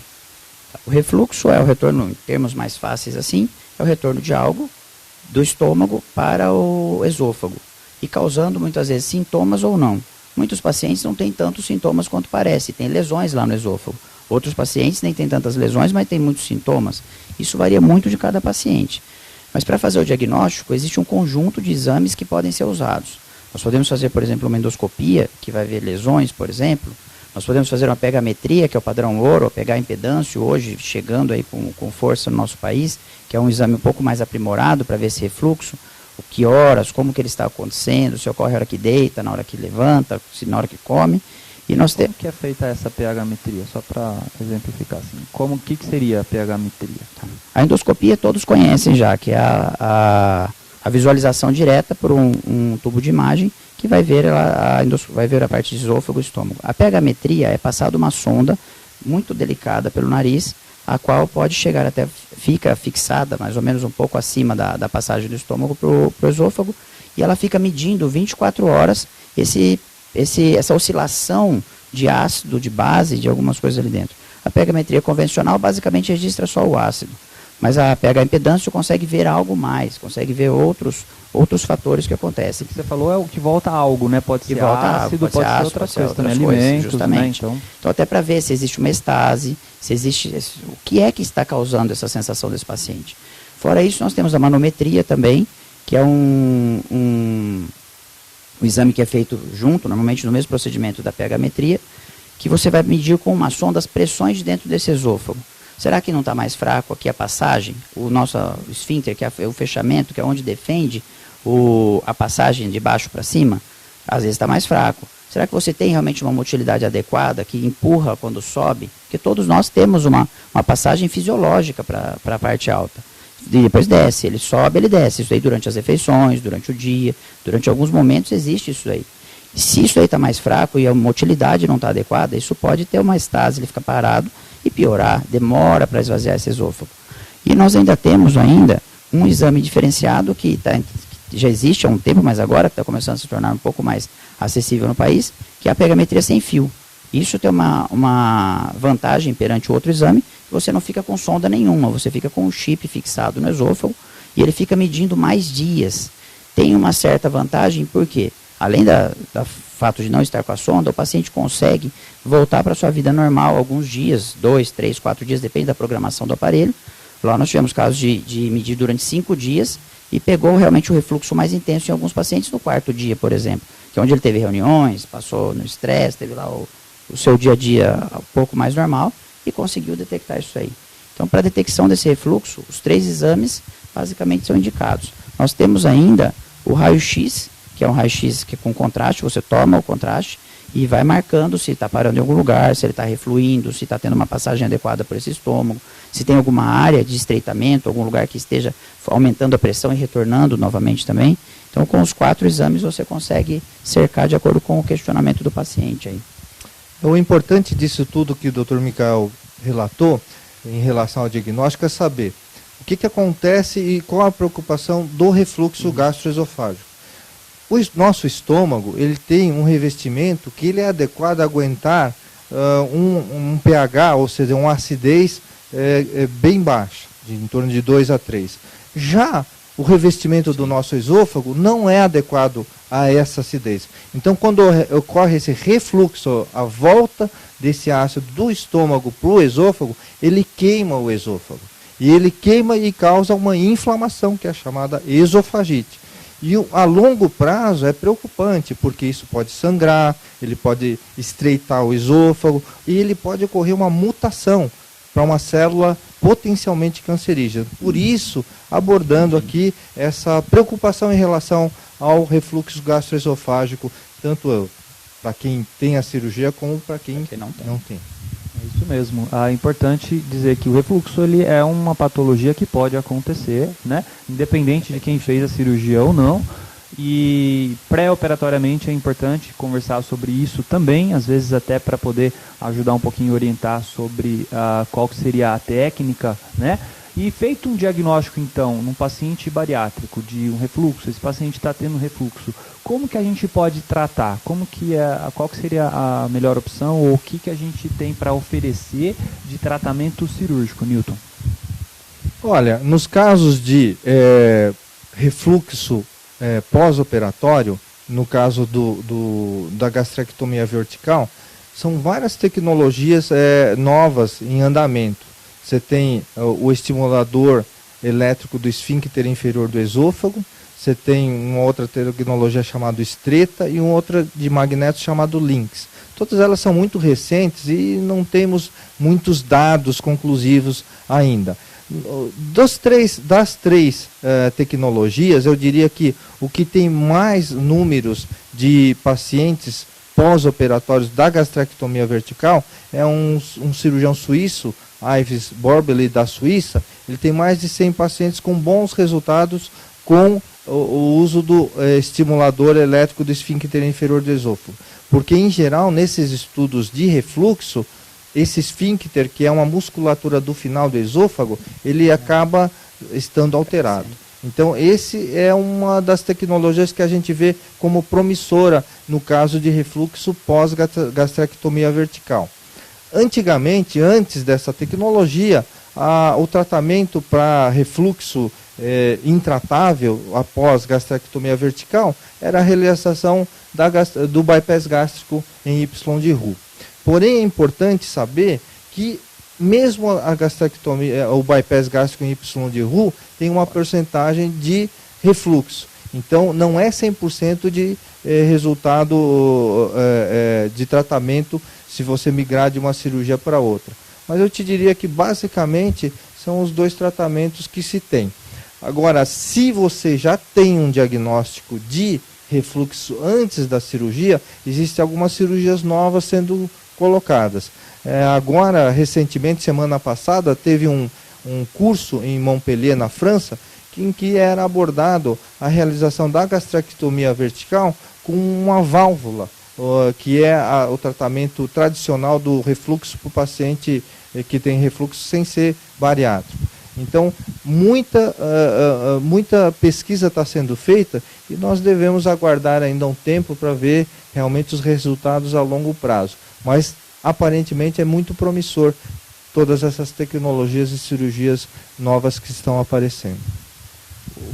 S4: O refluxo é o retorno, em termos mais fáceis assim, é o retorno de algo do estômago para o esôfago e causando muitas vezes sintomas ou não. Muitos pacientes não têm tantos sintomas quanto parece, tem lesões lá no esôfago. Outros pacientes nem têm tantas lesões, mas têm muitos sintomas. Isso varia muito de cada paciente. Mas para fazer o diagnóstico, existe um conjunto de exames que podem ser usados. Nós podemos fazer, por exemplo, uma endoscopia, que vai ver lesões, por exemplo. Nós podemos fazer uma pegametria, que é o padrão ouro, ou pegar impedância, hoje chegando aí com força no nosso país, que é um exame um pouco mais aprimorado para ver esse refluxo. O que horas, como que ele está acontecendo, se ocorre na hora que deita, na hora que levanta, se na hora que come. E nós
S2: como que é feita essa pH-metria? Só para exemplificar assim. O que seria a pH-metria?
S4: A endoscopia todos conhecem já, que é a visualização direta por um tubo de imagem que vai ver a parte de esôfago e estômago. A pH-metria é passada uma sonda muito delicada pelo nariz, a qual pode chegar até, fica fixada mais ou menos um pouco acima da passagem do estômago para o esôfago, e ela fica medindo 24 horas essa oscilação de ácido, de base, de algumas coisas ali dentro. A pH-metria convencional basicamente registra só o ácido, mas a pH-impedância consegue ver algo mais, consegue ver outros fatores que acontecem.
S2: O que você falou é o que volta a algo, né? Pode ser ácido, pode ser outras coisas também, alimentos,
S4: justamente.
S2: Né?
S4: Então até para ver se existe uma estase, se existe o que é que está causando essa sensação desse paciente. Fora isso, nós temos a manometria também, que é um exame que é feito junto, normalmente no mesmo procedimento da pH-metria, que você vai medir com uma sonda as pressões de dentro desse esôfago. Será que não está mais fraco aqui a passagem? O nosso esfíncter, que é o fechamento, que é onde defende a passagem de baixo para cima, às vezes está mais fraco. Será que você tem realmente uma motilidade adequada, que empurra quando sobe? Porque todos nós temos uma passagem fisiológica para a parte alta. E depois desce, ele sobe, ele desce. Isso aí durante as refeições, durante o dia, durante alguns momentos existe isso aí. Se isso aí está mais fraco e a motilidade não está adequada, isso pode ter uma estase, ele fica parado e piorar, demora para esvaziar esse esôfago. E nós ainda temos um exame diferenciado que já existe há um tempo, mas agora está começando a se tornar um pouco mais acessível no país, que é a pegametria sem fio. Isso tem uma vantagem perante o outro exame, que você não fica com sonda nenhuma, você fica com um chip fixado no esôfago e ele fica medindo mais dias. Tem uma certa vantagem porque, além do fato de não estar com a sonda, o paciente consegue voltar para a sua vida normal alguns dias, 2, 3, 4 dias, depende da programação do aparelho. Lá nós tivemos casos de medir durante 5 dias e pegou realmente o refluxo mais intenso em alguns pacientes no 4º dia, por exemplo, que é onde ele teve reuniões, passou no estresse, teve lá o seu dia a dia um pouco mais normal e conseguiu detectar isso aí. Então, para a detecção desse refluxo, os 3 exames basicamente são indicados. Nós temos ainda o raio-x, que é um raio-x que é com contraste, você toma o contraste e vai marcando se está parando em algum lugar, se ele está refluindo, se está tendo uma passagem adequada por esse estômago, se tem alguma área de estreitamento, algum lugar que esteja aumentando a pressão e retornando novamente também. Então, com os 4 exames, você consegue cercar de acordo com o questionamento do paciente aí.
S3: O importante disso tudo que o Dr. Micael relatou em relação ao diagnóstico é saber o que acontece e qual a preocupação do refluxo gastroesofágico. O nosso estômago ele tem um revestimento que ele é adequado a aguentar um pH, ou seja, uma acidez bem baixa, em torno de 2 a 3. Já o revestimento do nosso esôfago não é adequado a essa acidez. Então, quando ocorre esse refluxo, a volta desse ácido do estômago para o esôfago, ele queima o esôfago. E ele queima e causa uma inflamação, que é a chamada esofagite. E a longo prazo é preocupante, porque isso pode sangrar, ele pode estreitar o esôfago e ele pode ocorrer uma mutação para uma célula potencialmente cancerígena. Por isso, abordando aqui essa preocupação em relação ao refluxo gastroesofágico, tanto para quem tem a cirurgia como para quem não tem.
S2: É isso mesmo. É importante dizer que o refluxo ele é uma patologia que pode acontecer, né? Independente de quem fez a cirurgia ou não. E pré-operatoriamente é importante conversar sobre isso também, às vezes até para poder ajudar um pouquinho a orientar sobre qual que seria a técnica, né? E feito um diagnóstico, então, num paciente bariátrico de um refluxo, esse paciente está tendo refluxo, como que a gente pode tratar? Qual que seria a melhor opção ou o que a gente tem para oferecer de tratamento cirúrgico, Newton?
S3: Olha, nos casos de refluxo pós-operatório, no caso da gastrectomia vertical, são várias tecnologias novas em andamento. Você tem o estimulador elétrico do esfíncter inferior do esôfago, você tem uma outra tecnologia chamada Stretta e uma outra de magneto chamado Lynx. Todas elas são muito recentes e não temos muitos dados conclusivos ainda. Das três tecnologias, eu diria que o que tem mais números de pacientes pós-operatórios da gastrectomia vertical é um cirurgião suíço, Ives Borbeli, da Suíça. Ele tem mais de 100 pacientes com bons resultados com o uso do estimulador elétrico do esfíncter inferior do esôfago. Porque, em geral, nesses estudos de refluxo, esse esfíncter, que é uma musculatura do final do esôfago, ele acaba estando alterado. Então, esse é uma das tecnologias que a gente vê como promissora no caso de refluxo pós-gastrectomia vertical. Antigamente, antes dessa tecnologia, o tratamento para refluxo intratável após gastrectomia vertical era a realização do bypass gástrico em Y de Roux. Porém, é importante saber que mesmo a gastrectomia, o bypass gástrico em Y de Roux tem uma porcentagem de refluxo. Então, não é 100% de resultado de tratamento se você migrar de uma cirurgia para outra. Mas eu te diria que, basicamente, são os 2 tratamentos que se tem. Agora, se você já tem um diagnóstico de refluxo antes da cirurgia, existem algumas cirurgias novas sendo colocadas. Agora, recentemente, semana passada, teve um curso em Montpellier, na França, em que era abordado a realização da gastrectomia vertical com uma válvula, que é o tratamento tradicional do refluxo para o paciente que tem refluxo sem ser bariátrico. Então, muita pesquisa está sendo feita e nós devemos aguardar ainda um tempo para ver realmente os resultados a longo prazo. Mas, aparentemente, é muito promissor todas essas tecnologias e cirurgias novas que estão aparecendo.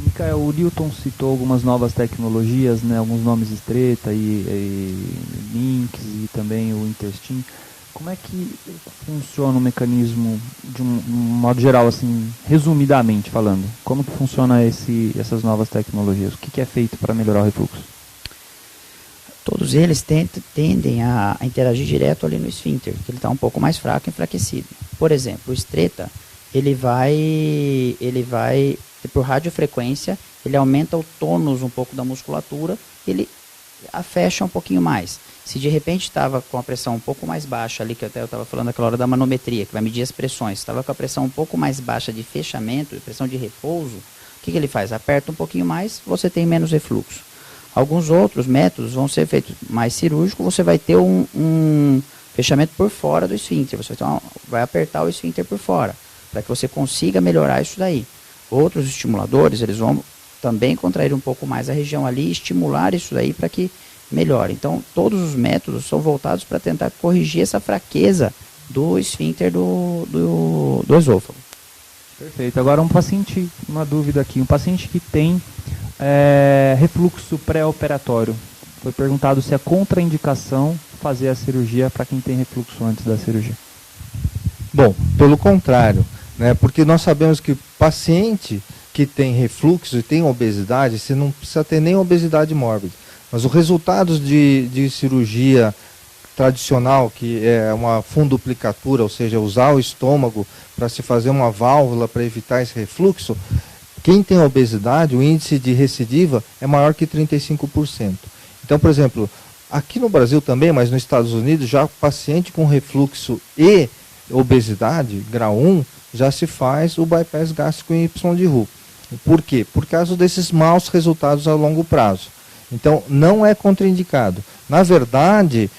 S2: Micael, o Newton citou algumas novas tecnologias, né, alguns nomes Stretta e Lynx e também o Interstim. Como é que funciona o mecanismo, de um modo geral, assim, resumidamente falando? Como que funciona essas novas tecnologias? O que é feito para melhorar o refluxo?
S4: Todos eles tendem a interagir direto ali no esfíncter, que ele está um pouco mais fraco e enfraquecido. Por exemplo, o Stretta, ele vai por radiofrequência, ele aumenta o tônus um pouco da musculatura, ele a fecha um pouquinho mais. Se de repente estava com a pressão um pouco mais baixa ali, que até eu estava falando naquela hora da manometria, que vai medir as pressões, estava com a pressão um pouco mais baixa de fechamento, pressão de repouso, o que ele faz? Aperta um pouquinho mais, você tem menos refluxo. Alguns outros métodos vão ser feitos mais cirúrgico, você vai ter um fechamento por fora do esfíncter, você vai apertar o esfíncter por fora, para que você consiga melhorar isso daí. Outros estimuladores, eles vão também contrair um pouco mais a região ali e estimular isso daí para que melhore. Então, todos os métodos são voltados para tentar corrigir essa fraqueza do esfíncter do esôfago.
S2: Perfeito. Agora uma dúvida aqui. Um paciente que tem refluxo pré-operatório. Foi perguntado se é contraindicação fazer a cirurgia para quem tem refluxo antes da cirurgia.
S3: Bom, pelo contrário, né, porque nós sabemos que paciente que tem refluxo e tem obesidade, você não precisa ter nem obesidade mórbida. Mas os resultados de cirurgia tradicional, que é uma funduplicatura, ou seja, usar o estômago para se fazer uma válvula para evitar esse refluxo, quem tem obesidade, o índice de recidiva é maior que 35%. Então, por exemplo, aqui no Brasil também, mas nos Estados Unidos, já paciente com refluxo e obesidade, grau 1, já se faz o bypass gástrico em Y de Roux. Por quê? Por causa desses maus resultados a longo prazo. Então, não é contraindicado. Na verdade,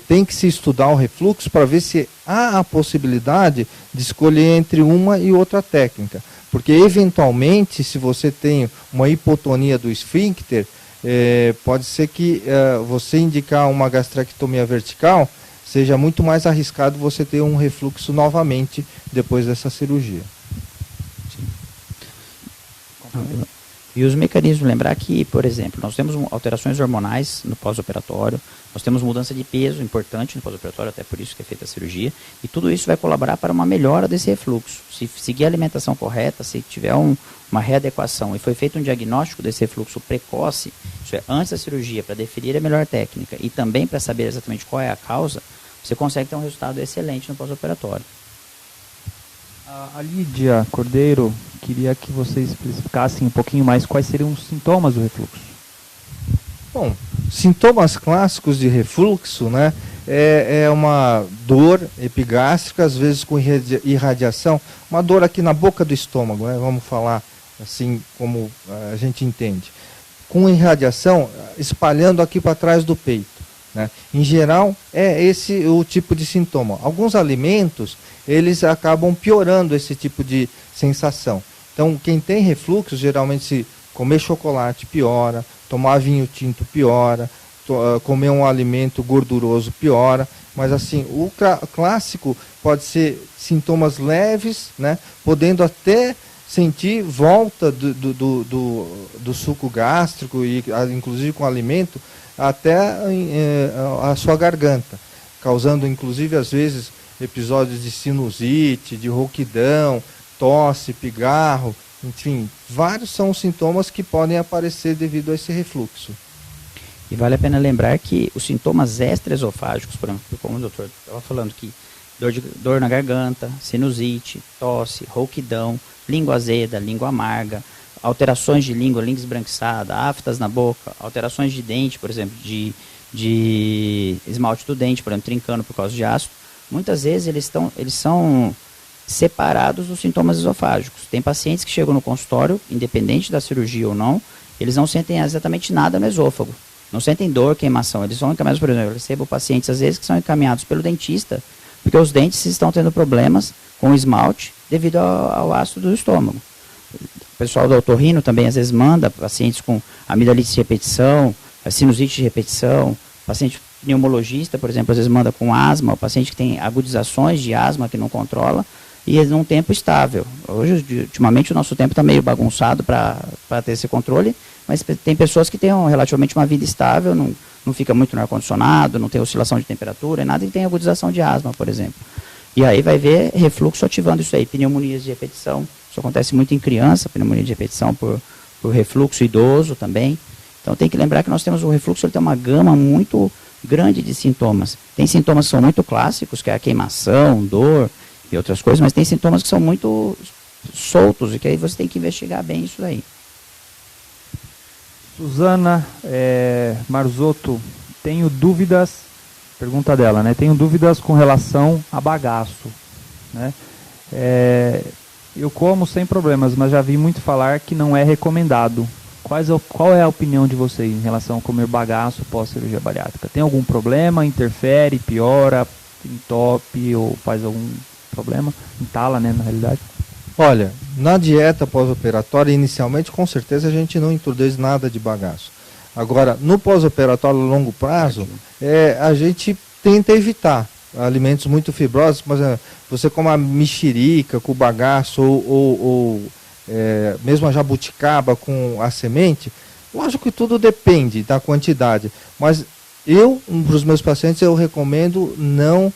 S3: tem que se estudar o refluxo para ver se há a possibilidade de escolher entre uma e outra técnica. Porque, eventualmente, se você tem uma hipotonia do esfíncter, pode ser que você indicar uma gastrectomia vertical seja muito mais arriscado você ter um refluxo novamente depois dessa cirurgia.
S4: E os mecanismos, lembrar que, por exemplo, nós temos alterações hormonais no pós-operatório, nós temos mudança de peso importante no pós-operatório, até por isso que é feita a cirurgia, e tudo isso vai colaborar para uma melhora desse refluxo. Se seguir a alimentação correta, se tiver uma readequação e foi feito um diagnóstico desse refluxo precoce, isso é, antes da cirurgia, para definir a melhor técnica e também para saber exatamente qual é a causa, você consegue ter um resultado excelente no pós-operatório.
S2: A Lídia Cordeiro queria que vocês explicassem um pouquinho mais quais seriam os sintomas do refluxo.
S3: Bom, sintomas clássicos de refluxo, né, é uma dor epigástrica, às vezes com irradiação, uma dor aqui na boca do estômago, né, vamos falar assim como a gente entende, com irradiação espalhando aqui para trás do peito. Né? Em geral, é esse o tipo de sintoma. Alguns alimentos, eles acabam piorando esse tipo de sensação. Então, quem tem refluxo, geralmente se comer chocolate piora, tomar vinho tinto piora, comer um alimento gorduroso piora. Mas assim, o clássico pode ser sintomas leves, né? Podendo até sentir volta do suco gástrico, e inclusive com alimento, até a sua garganta, causando inclusive às vezes episódios de sinusite, de rouquidão, tosse, pigarro, enfim, vários são os sintomas que podem aparecer devido a esse refluxo.
S4: E vale a pena lembrar que os sintomas extraesofágicos, por exemplo, como o doutor estava falando aqui, dor na garganta, sinusite, tosse, rouquidão, língua azeda, língua amarga, alterações de língua esbranquiçada, aftas na boca, alterações de dente, por exemplo, de esmalte do dente, por exemplo, trincando por causa de ácido, muitas vezes eles são separados dos sintomas esofágicos. Tem pacientes que chegam no consultório, independente da cirurgia ou não, eles não sentem exatamente nada no esôfago, não sentem dor, queimação, eles são encaminhados, por exemplo, eu recebo pacientes às vezes que são encaminhados pelo dentista, porque os dentes estão tendo problemas com o esmalte devido ao ácido do estômago. O pessoal do otorrino também às vezes manda pacientes com amidalite de repetição, sinusite de repetição, paciente pneumologista, por exemplo, às vezes manda com asma, o paciente que tem agudizações de asma que não controla, e num tempo estável. Hoje, ultimamente, o nosso tempo está meio bagunçado para ter esse controle, mas tem pessoas que têm relativamente uma vida estável, não fica muito no ar-condicionado, não tem oscilação de temperatura, e nada, e tem agudização de asma, por exemplo. E aí vai ver refluxo ativando isso aí, pneumonias de repetição, isso acontece muito em criança, pneumonia de repetição por refluxo idoso também. Então tem que lembrar que nós temos o refluxo, ele tem uma gama muito grande de sintomas. Tem sintomas que são muito clássicos, que é a queimação, dor e outras coisas, mas tem sintomas que são muito soltos e que aí você tem que investigar bem isso daí.
S2: Suzana Marzotto, tenho dúvidas, pergunta dela, né? Tenho dúvidas com relação a bagaço, né? Eu como sem problemas, mas já vi muito falar que não é recomendado. Qual é a opinião de vocês em relação a comer bagaço pós-cirurgia bariátrica? Tem algum problema? Interfere, piora, entope ou faz algum problema? Entala, né, na realidade?
S3: Olha, na dieta pós-operatória, inicialmente, com certeza a gente não introduz nada de bagaço. Agora, no pós-operatório a longo prazo, a gente tenta evitar alimentos muito fibrosos, mas você come a mexerica com bagaço ou mesmo a jabuticaba com a semente, lógico que tudo depende da quantidade, mas para os meus pacientes, eu recomendo não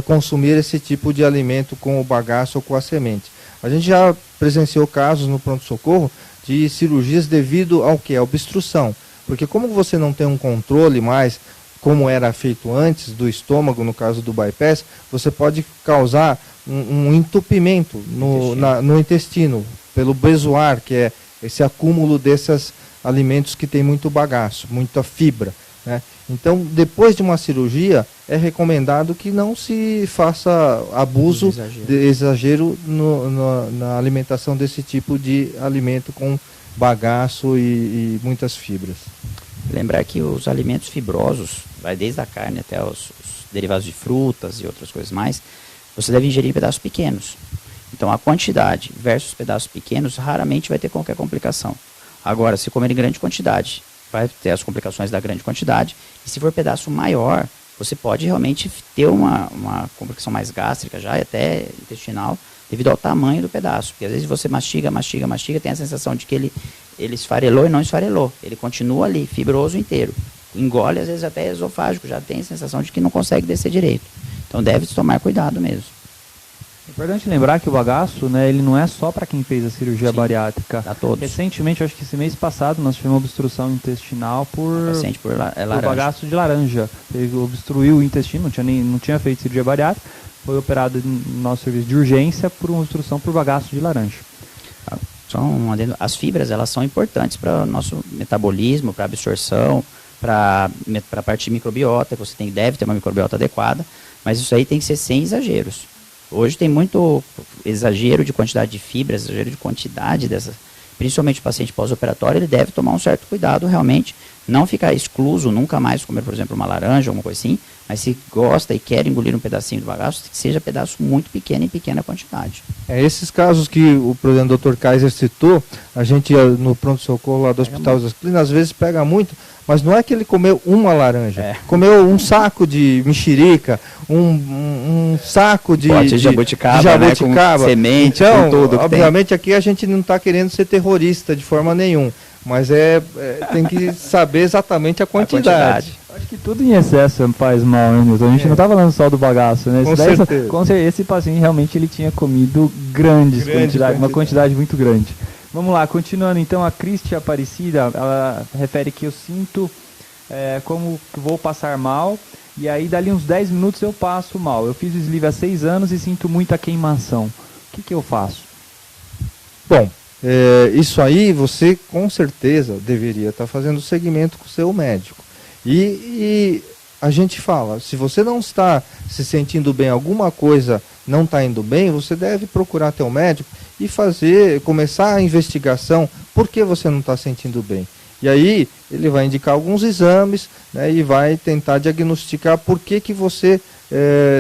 S3: consumir esse tipo de alimento com o bagaço ou com a semente. A gente já presenciou casos no pronto-socorro de cirurgias devido ao que? A obstrução, porque como você não tem um controle mais, como era feito antes do estômago, no caso do bypass, você pode causar um entupimento no intestino, pelo bezoar, que é esse acúmulo desses alimentos que tem muito bagaço, muita fibra, né? Então, depois de uma cirurgia, é recomendado que não se faça abuso, exagero na alimentação desse tipo de alimento com bagaço e muitas fibras.
S4: Lembrar que os alimentos fibrosos, vai desde a carne até os derivados de frutas e outras coisas mais, você deve ingerir em pedaços pequenos. Então, a quantidade versus pedaços pequenos raramente vai ter qualquer complicação. Agora, se comer em grande quantidade, vai ter as complicações da grande quantidade. E se for pedaço maior, você pode realmente ter uma complicação mais gástrica já, e até intestinal, devido ao tamanho do pedaço. Porque às vezes você mastiga, tem a sensação de que ele esfarelou e não esfarelou. Ele continua ali, fibroso inteiro. Engole, às vezes até esofágico, já tem a sensação de que não consegue descer direito. Então deve-se tomar cuidado mesmo.
S2: É importante lembrar que o bagaço, né, ele não é só para quem fez a cirurgia bariátrica.
S4: Para todos.
S2: Recentemente, acho que esse mês passado, nós tivemos obstrução intestinal por bagaço de laranja. Ele obstruiu o intestino, não tinha feito cirurgia bariátrica, foi operado no nosso serviço de urgência por uma obstrução por bagaço de laranja.
S4: As fibras, elas são importantes para o nosso metabolismo, para a absorção, para a parte de microbiota, que você deve ter uma microbiota adequada, mas isso aí tem que ser sem exageros. Hoje tem muito exagero de quantidade de fibras, exagero de quantidade dessas, principalmente o paciente pós-operatório, ele deve tomar um certo cuidado realmente, não ficar excluso, nunca mais comer, por exemplo, uma laranja, alguma coisa assim, mas se gosta e quer engolir um pedacinho do bagaço, que seja pedaço muito pequeno, em pequena quantidade.
S3: Esses casos que o Dr. Kaiser citou, a gente no pronto-socorro lá do Hospital das Clínicas, às vezes pega muito, mas não é que ele comeu uma laranja, comeu um saco de mexerica, um saco de jabuticaba,
S4: né, com semente,
S3: então,
S4: com tudo.
S3: Obviamente aqui a gente não está querendo ser terrorista de forma nenhuma, mas tem que saber exatamente a quantidade.
S2: Acho que tudo em excesso faz mal, né, Nilton? A gente não está falando só do bagaço, né? Com certeza. Esse paciente realmente ele tinha comido uma quantidade muito grande. Vamos lá, continuando então, a Cristi Aparecida, ela refere que eu sinto como que vou passar mal, e aí dali uns 10 minutos eu passo mal. Eu fiz o sleeve há 6 anos e sinto muita queimação. O que eu faço?
S3: Bom, isso aí você com certeza deveria estar fazendo segmento com o seu médico. E a gente fala, se você não está se sentindo bem, alguma coisa não está indo bem, você deve procurar teu médico e começar a investigação, por que você não está sentindo bem. E aí ele vai indicar alguns exames, né, e vai tentar diagnosticar por que você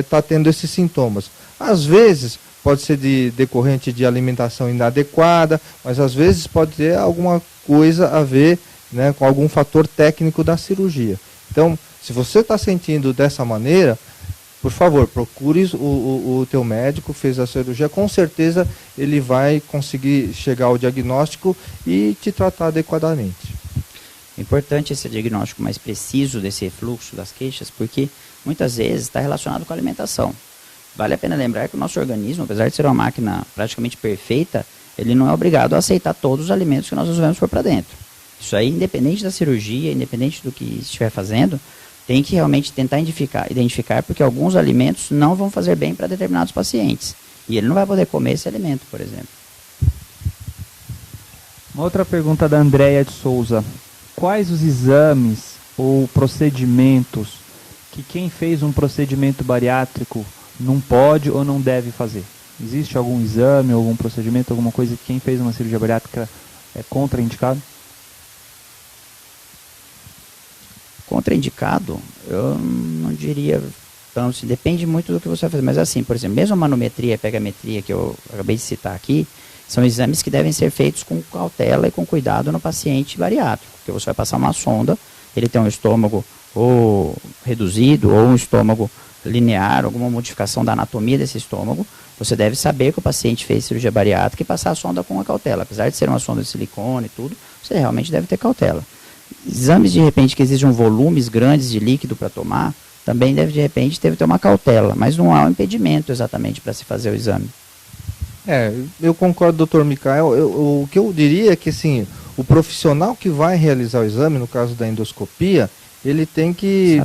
S3: está tendo esses sintomas. Às vezes pode ser decorrente de alimentação inadequada, mas às vezes pode ter alguma coisa a ver, né, com algum fator técnico da cirurgia. Então, se você está sentindo dessa maneira, por favor, procure o teu médico, fez a cirurgia, com certeza ele vai conseguir chegar ao diagnóstico e te tratar adequadamente.
S4: É importante esse diagnóstico mais preciso desse refluxo das queixas, porque muitas vezes está relacionado com a alimentação. Vale a pena lembrar que o nosso organismo, apesar de ser uma máquina praticamente perfeita, ele não é obrigado a aceitar todos os alimentos que nós resolvemos pôr para dentro. Isso aí, independente da cirurgia, independente do que estiver fazendo, tem que realmente tentar identificar, porque alguns alimentos não vão fazer bem para determinados pacientes. E ele não vai poder comer esse alimento, por exemplo.
S2: Uma outra pergunta da Andréia de Souza. Quais os exames ou procedimentos que quem fez um procedimento bariátrico não pode ou não deve fazer? Existe algum exame, algum procedimento, alguma coisa que quem fez uma cirurgia bariátrica é contraindicado?
S4: Contraindicado, eu não diria, então, assim, depende muito do que você vai fazer, mas assim, por exemplo, mesmo a manometria e a pegametria que eu acabei de citar aqui, são exames que devem ser feitos com cautela e com cuidado no paciente bariátrico, porque você vai passar uma sonda, ele tem um estômago ou reduzido ou um estômago linear, alguma modificação da anatomia desse estômago, você deve saber que o paciente fez cirurgia bariátrica e passar a sonda com a cautela. Apesar de ser uma sonda de silicone e tudo, você realmente deve ter cautela. Exames, de repente, que exijam volumes grandes de líquido para tomar, também deve, de repente, ter uma cautela, mas não há um impedimento exatamente para se fazer o exame.
S3: Eu concordo, doutor Micael. O que eu diria é que, assim, o profissional que vai realizar o exame, no caso da endoscopia, ele tem que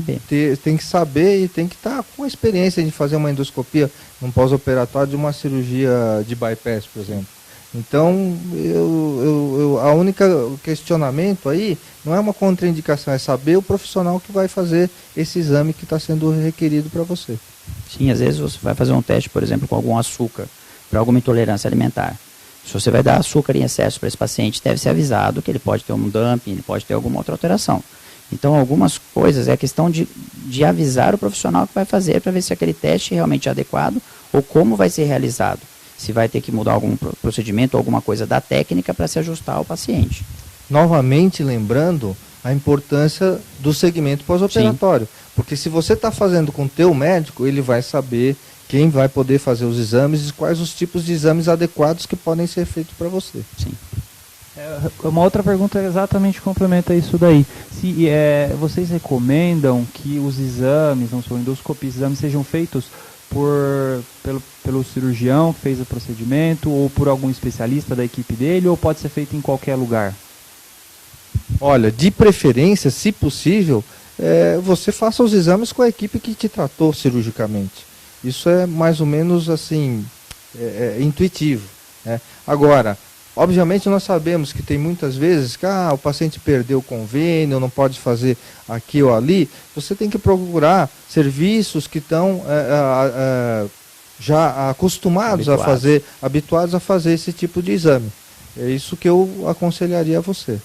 S3: saber e tem que estar com a experiência de fazer uma endoscopia num pós-operatório de uma cirurgia de bypass, por exemplo. Então, a única questionamento aí não é uma contraindicação, é saber o profissional que vai fazer esse exame que está sendo requerido para você.
S4: Sim, às vezes você vai fazer um teste, por exemplo, com algum açúcar, para alguma intolerância alimentar. Se você vai dar açúcar em excesso para esse paciente, deve ser avisado que ele pode ter um dumping, ele pode ter alguma outra alteração. Então, algumas coisas é a questão de avisar o profissional que vai fazer para ver se aquele teste é realmente adequado ou como vai ser realizado. Se vai ter que mudar algum procedimento ou alguma coisa da técnica para se ajustar ao paciente.
S3: Novamente lembrando a importância do segmento pós-operatório. Porque se você está fazendo com o teu médico, ele vai saber quem vai poder fazer os exames e quais os tipos de exames adequados que podem ser feitos para você.
S4: Sim.
S2: Uma outra pergunta exatamente complementa isso daí. Se vocês recomendam que os exames, não são endoscopias, exames sejam feitos pelo cirurgião que fez o procedimento ou por algum especialista da equipe dele, ou pode ser feito em qualquer lugar?
S3: Olha, de preferência, se possível, você faça os exames com a equipe que te tratou cirurgicamente. Isso é mais ou menos assim, intuitivo, né? Agora, obviamente nós sabemos que tem muitas vezes que o paciente perdeu o convênio, não pode fazer aqui ou ali. Você tem que procurar serviços que estão já acostumados habituados a fazer esse tipo de exame. É isso que eu aconselharia a você.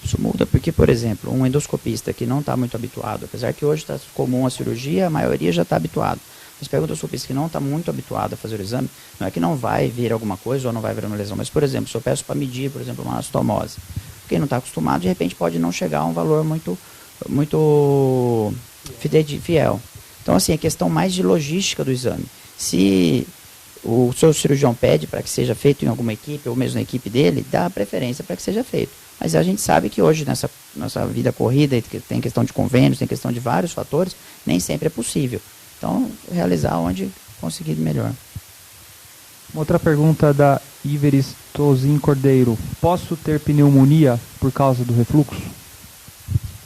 S4: Isso muda porque, por exemplo, um endoscopista que não está muito habituado, apesar que hoje está comum a cirurgia, a maioria já está habituado. Mas pega um endoscopista que não está muito habituado a fazer o exame, não é que não vai vir alguma coisa ou não vai vir uma lesão, mas, por exemplo, se eu peço para medir, por exemplo, uma anastomose, quem não está acostumado, de repente pode não chegar a um valor muito fiel. Então, assim, é questão mais de logística do exame. Se o seu cirurgião pede para que seja feito em alguma equipe, ou mesmo na equipe dele, dá a preferência para que seja feito. Mas a gente sabe que hoje, nessa vida corrida, tem questão de convênios, tem questão de vários fatores, nem sempre é possível. Então, realizar onde conseguir melhor.
S2: Outra pergunta da Iveris Tozin Cordeiro. Posso ter pneumonia por causa do refluxo?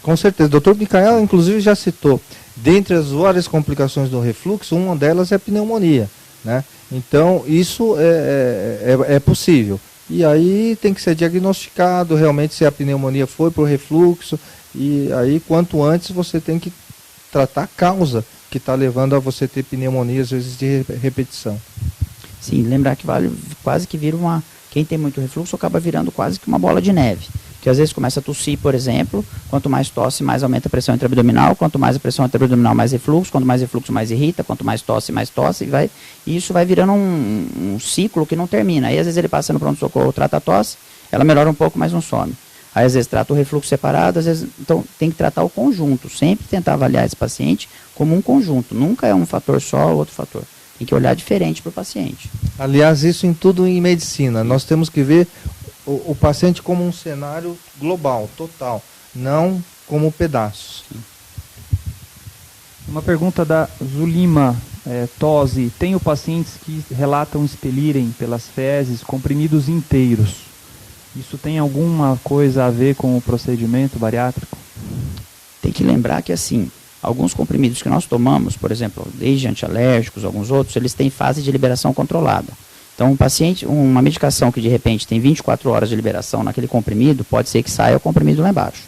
S3: Com certeza. O Dr. Micael, inclusive, já citou. Dentre as várias complicações do refluxo, uma delas é a pneumonia, né? Então, isso é possível. E aí tem que ser diagnosticado realmente se a pneumonia foi por refluxo. E aí, quanto antes, você tem que tratar a causa que está levando a você ter pneumonia, às vezes de repetição.
S4: Sim, lembrar que quase que vira quem tem muito refluxo acaba virando quase que uma bola de neve. Porque às vezes começa a tossir, por exemplo, quanto mais tosse, mais aumenta a pressão intraabdominal, quanto mais a pressão intraabdominal, mais refluxo, quanto mais refluxo, mais irrita, quanto mais tosse, e isso vai virando um ciclo que não termina. Aí às vezes ele passa no pronto-socorro, trata a tosse, ela melhora um pouco, mas não some. Aí às vezes trata o refluxo separado, às vezes, então tem que tratar o conjunto, sempre tentar avaliar esse paciente como um conjunto, nunca é um fator só ou outro fator. Tem que olhar diferente para o paciente.
S3: Aliás, isso em tudo em medicina, nós temos que ver o paciente como um cenário global, total, não como pedaços.
S2: Uma pergunta da Zulima Tosi. Tenho pacientes que relatam expelirem pelas fezes comprimidos inteiros. Isso tem alguma coisa a ver com o procedimento bariátrico?
S4: Tem que lembrar que assim, alguns comprimidos que nós tomamos, por exemplo, desde antialérgicos, alguns outros, eles têm fase de liberação controlada. Então, um paciente, uma medicação que de repente tem 24 horas de liberação naquele comprimido, pode ser que saia o comprimido lá embaixo.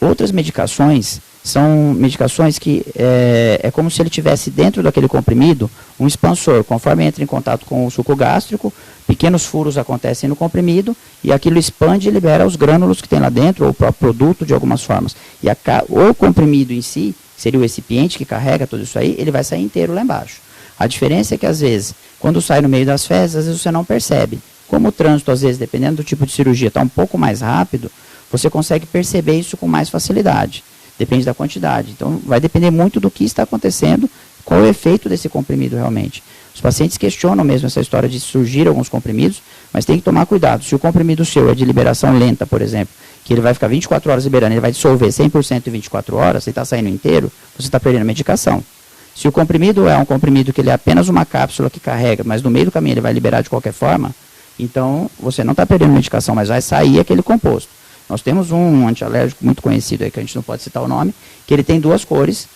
S4: Outras medicações são medicações que é como se ele tivesse dentro daquele comprimido um expansor. Conforme entra em contato com o suco gástrico, pequenos furos acontecem no comprimido e aquilo expande e libera os grânulos que tem lá dentro, ou o próprio produto de algumas formas. E o comprimido em si, seria o recipiente que carrega tudo isso aí, ele vai sair inteiro lá embaixo. A diferença é que, às vezes, quando sai no meio das fezes, às vezes você não percebe. Como o trânsito, às vezes, dependendo do tipo de cirurgia, está um pouco mais rápido, você consegue perceber isso com mais facilidade. Depende da quantidade. Então, vai depender muito do que está acontecendo, qual é o efeito desse comprimido realmente. Os pacientes questionam mesmo essa história de surgir alguns comprimidos, mas tem que tomar cuidado. Se o comprimido seu é de liberação lenta, por exemplo, que ele vai ficar 24 horas liberando, ele vai dissolver 100% em 24 horas, e está saindo inteiro, você está perdendo a medicação. Se o comprimido é um comprimido que ele é apenas uma cápsula que carrega, mas no meio do caminho ele vai liberar de qualquer forma, então você não está perdendo medicação, mas vai sair aquele composto. Nós temos um antialérgico muito conhecido aí, que a gente não pode citar o nome, que ele tem duas cores.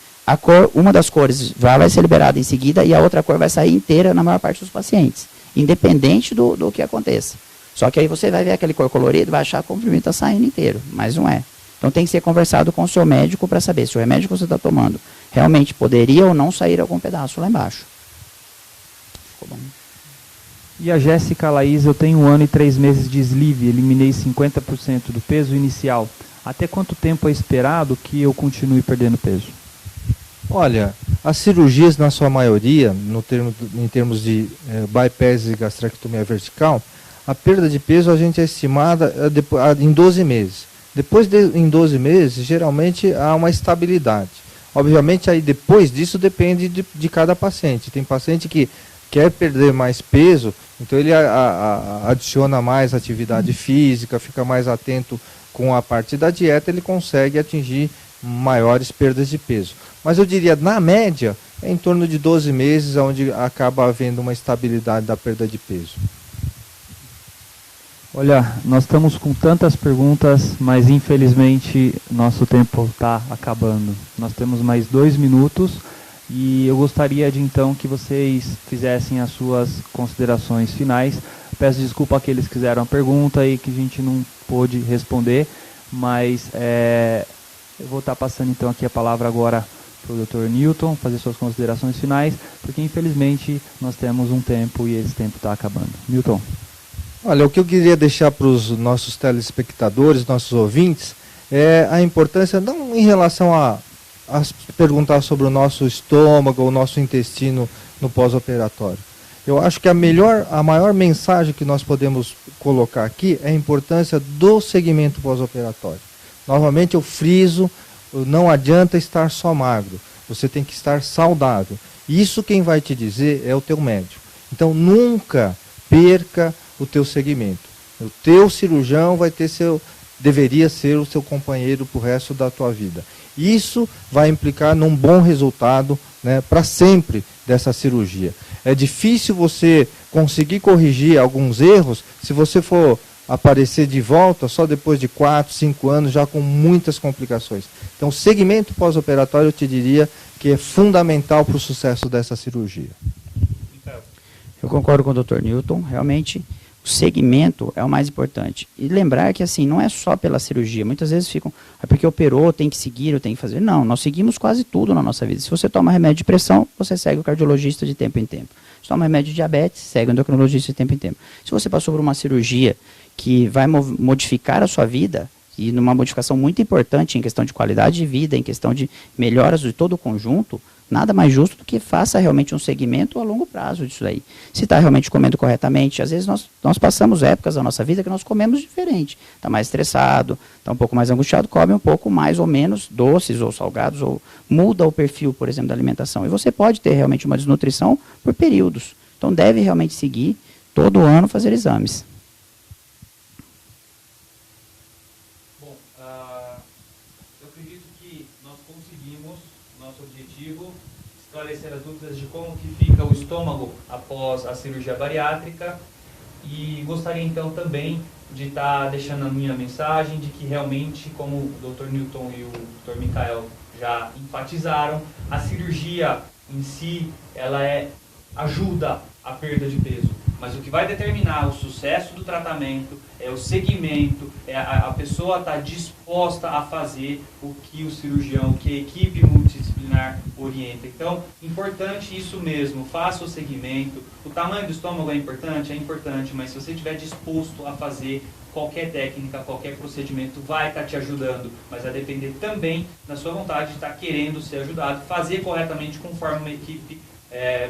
S4: Uma das cores vai ser liberada em seguida e a outra cor vai sair inteira na maior parte dos pacientes, independente do que aconteça. Só que aí você vai ver aquele cor colorido, vai achar que o comprimido está saindo inteiro, mas não é. Então tem que ser conversado com o seu médico para saber se o remédio que você está tomando realmente poderia ou não sair algum pedaço lá embaixo. Ficou bom.
S2: E a Jéssica Laís, eu tenho 1 ano e 3 meses de sleeve, eliminei 50% do peso inicial. Até quanto tempo é esperado que eu continue perdendo peso?
S3: Olha, as cirurgias, na sua maioria, em termos de bypass e gastrectomia vertical, a perda de peso a gente é estimada em 12 meses. Em 12 meses, geralmente há uma estabilidade. Obviamente, aí depois disso depende de cada paciente. Tem paciente que quer perder mais peso, então ele adiciona mais atividade física, fica mais atento com a parte da dieta, ele consegue atingir maiores perdas de peso. Mas eu diria, na média, é em torno de 12 meses, onde acaba havendo uma estabilidade da perda de peso.
S2: Olha, nós estamos com tantas perguntas, mas infelizmente nosso tempo está acabando. Nós temos mais 2 minutos e eu gostaria de então que vocês fizessem as suas considerações finais. Peço desculpa àqueles que fizeram a pergunta e que a gente não pôde responder, mas eu vou estar passando então aqui a palavra agora para o Dr. Newton, fazer suas considerações finais, porque infelizmente nós temos um tempo e esse tempo está acabando. Newton.
S3: Olha, o que eu queria deixar para os nossos telespectadores, nossos ouvintes, é a importância, não em relação a perguntar sobre o nosso estômago ou o nosso intestino no pós-operatório. Eu acho que a maior mensagem que nós podemos colocar aqui é a importância do segmento pós-operatório. Novamente eu friso, não adianta estar só magro, você tem que estar saudável. Isso quem vai te dizer é o teu médico. Então nunca perca o teu segmento. O teu cirurgião deveria ser o seu companheiro para o resto da tua vida. Isso vai implicar num bom resultado, né, para sempre dessa cirurgia. É difícil você conseguir corrigir alguns erros se você for aparecer de volta só depois de 4, 5 anos, já com muitas complicações. Então, o segmento pós-operatório, eu te diria que é fundamental para o sucesso dessa cirurgia.
S4: Eu concordo com o Dr. Newton, realmente o segmento é o mais importante. E lembrar que assim, não é só pela cirurgia, muitas vezes ficam, porque operou, tem que seguir, eu tenho que fazer. Não, nós seguimos quase tudo na nossa vida. Se você toma remédio de pressão, você segue o cardiologista de tempo em tempo. Se toma remédio de diabetes, segue o endocrinologista de tempo em tempo. Se você passou por uma cirurgia que vai modificar a sua vida, E numa modificação muito importante em questão de qualidade de vida, em questão de melhoras de todo o conjunto, nada mais justo do que faça realmente um segmento a longo prazo disso daí. Se está realmente comendo corretamente, às vezes nós passamos épocas da nossa vida que nós comemos diferente. Está mais estressado, está um pouco mais angustiado, come um pouco mais ou menos doces ou salgados, ou muda o perfil, por exemplo, da alimentação. E você pode ter realmente uma desnutrição por períodos. Então deve realmente seguir, todo ano, fazer exames.
S2: Eu acredito que nós conseguimos nosso objetivo, esclarecer as dúvidas de como que fica o estômago após a cirurgia bariátrica, e gostaria então também de estar deixando a minha mensagem de que realmente, como o Dr. Newton e o Dr. Michael já enfatizaram, a cirurgia em si, ela ajuda a perda de peso. Mas o que vai determinar o sucesso do tratamento é o segmento, é a pessoa estar disposta a fazer o que o cirurgião, o que a equipe multidisciplinar orienta. Então, importante isso mesmo, faça o segmento. O tamanho do estômago é importante, mas se você estiver disposto a fazer qualquer técnica, qualquer procedimento vai estar te ajudando, mas vai depender também da sua vontade de estar querendo ser ajudado, fazer corretamente conforme uma equipe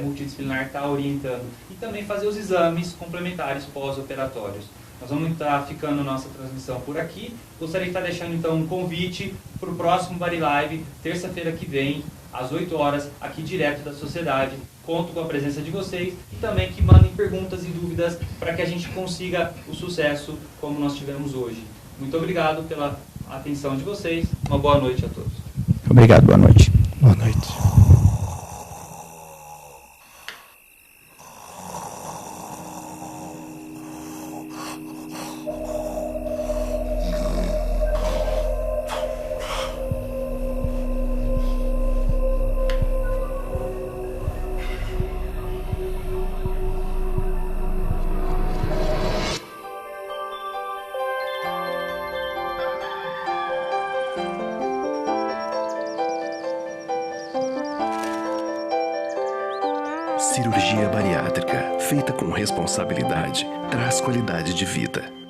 S2: multidisciplinar está orientando, e também fazer os exames complementares pós-operatórios. Nós vamos estar ficando nossa transmissão por aqui. Gostaria de estar deixando então um convite para o próximo Bari Live, terça-feira que vem, às 8 horas, aqui direto da Sociedade. Conto com a presença de vocês e também que mandem perguntas e dúvidas para que a gente consiga o sucesso como nós tivemos hoje. Muito obrigado pela atenção de vocês. Uma boa noite a todos.
S4: Obrigado, boa noite.
S3: Boa noite.
S1: Cirurgia bariátrica, feita com responsabilidade, traz qualidade de vida.